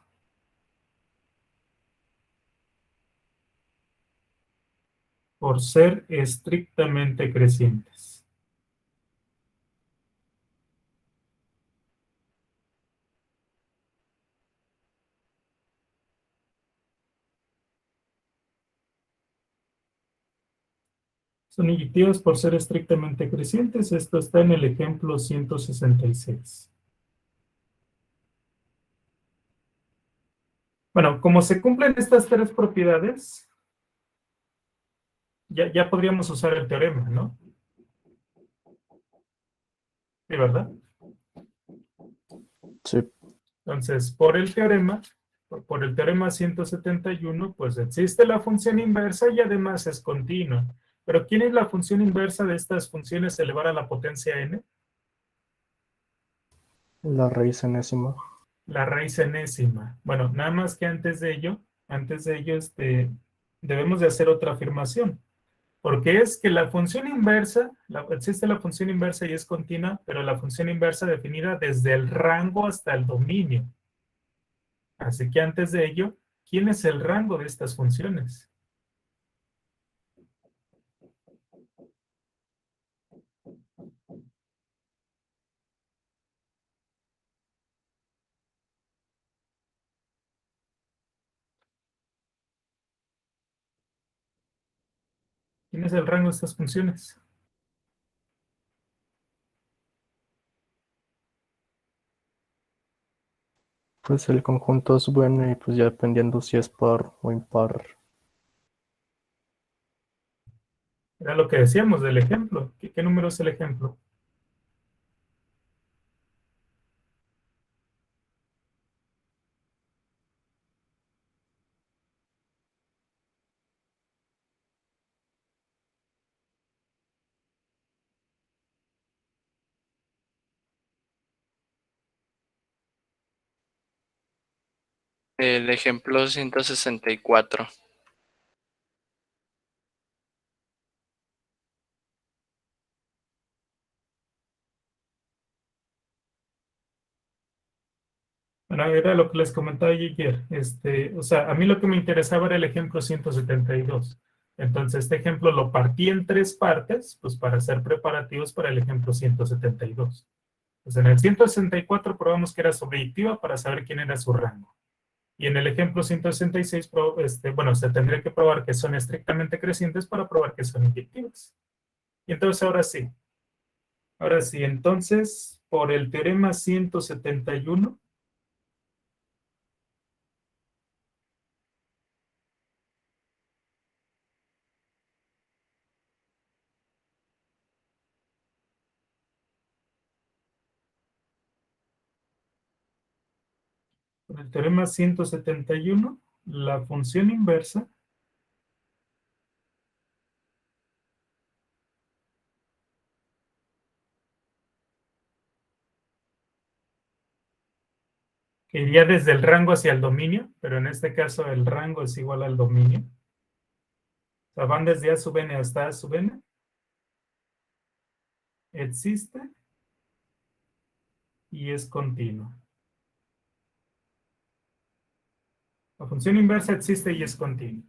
por ser estrictamente crecientes. Son inyectivas por ser estrictamente crecientes. Esto está en el ejemplo 166. Bueno, como se cumplen estas tres propiedades, ya podríamos usar el teorema, ¿no? Sí, ¿verdad? Sí, Entonces, por el teorema 171, pues existe la función inversa y además es continua. Pero ¿quién es la función inversa de estas funciones elevar a la potencia n? la raíz enésima. La raíz enésima. Bueno, nada más que antes de ello, debemos de hacer otra afirmación. Porque es que la función inversa, existe la función inversa y es continua, pero la función inversa definida desde el rango hasta el dominio. Así que antes de ello, ¿quién es el rango de estas funciones? ¿Quién es el rango de estas funciones? Pues el conjunto es bueno y pues ya dependiendo si es par o impar. Era lo que decíamos del ejemplo. ¿Qué número es el ejemplo? El ejemplo 164. Bueno, era lo que les comentaba yo ayer. O sea, a mí lo que me interesaba era el ejemplo 172. Entonces, este ejemplo lo partí en 3 partes, pues para hacer preparativos para el ejemplo 172. Pues en el 164 probamos que era sobreyectiva para saber quién era su rango. Y en el ejemplo 166, bueno, se tendría que probar que son estrictamente crecientes para probar que son inyectivas. Y entonces ahora sí, entonces, por el teorema 171, por el teorema 171, la función inversa que iría desde el rango hacia el dominio, pero en este caso el rango es igual al dominio. O sea, van desde A sub n hasta A sub n. Existe y es continuo. La función inversa existe y es continua.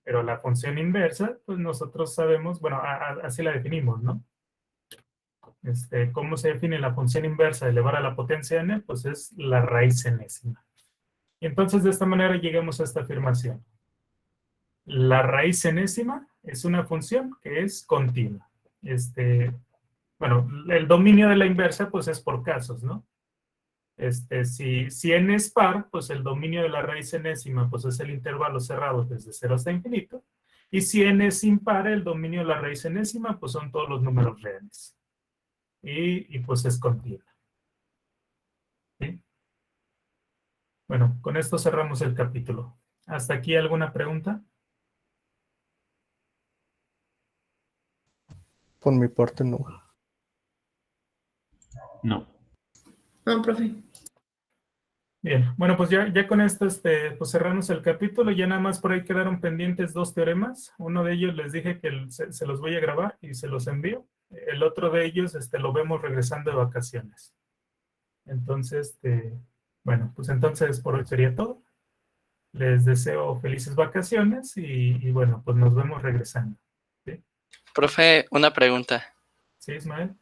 Pero la función inversa, pues nosotros sabemos, bueno, así la definimos, ¿no? ¿Cómo se define la función inversa de elevar a la potencia n? Pues es la raíz enésima. Y entonces de esta manera llegamos a esta afirmación. La raíz enésima es una función que es continua. Bueno, el dominio de la inversa pues es por casos, ¿no? Si n es par, pues el dominio de la raíz enésima pues es el intervalo cerrado desde 0 hasta infinito. Y si n es impar, el dominio de la raíz enésima pues son todos los números reales. Y pues es continua. ¿Sí? Bueno, con esto cerramos el capítulo. ¿Hasta aquí alguna pregunta? Por mi parte no. No. No, profe. Bien, bueno, pues ya con esto pues cerramos el capítulo. Ya nada más por ahí quedaron pendientes 2 teoremas. Uno de ellos les dije que se los voy a grabar y se los envío. El otro de ellos lo vemos regresando de vacaciones. Entonces, bueno, pues entonces por hoy sería todo. Les deseo felices vacaciones y bueno, pues nos vemos regresando. ¿Sí? Profe, una pregunta. ¿Sí, Ismael?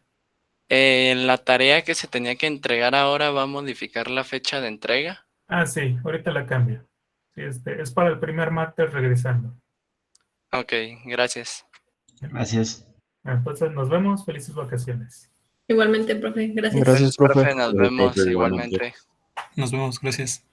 ¿En la tarea que se tenía que entregar ahora va a modificar la fecha de entrega? Ah, sí, ahorita la cambio. Sí, es para el primer martes regresando. Ok, gracias. Gracias. Entonces nos vemos, felices vacaciones. Igualmente, profe. Gracias. Gracias, profe. Nos Gracias, vemos profe, igualmente. igualmente. Nos vemos, gracias.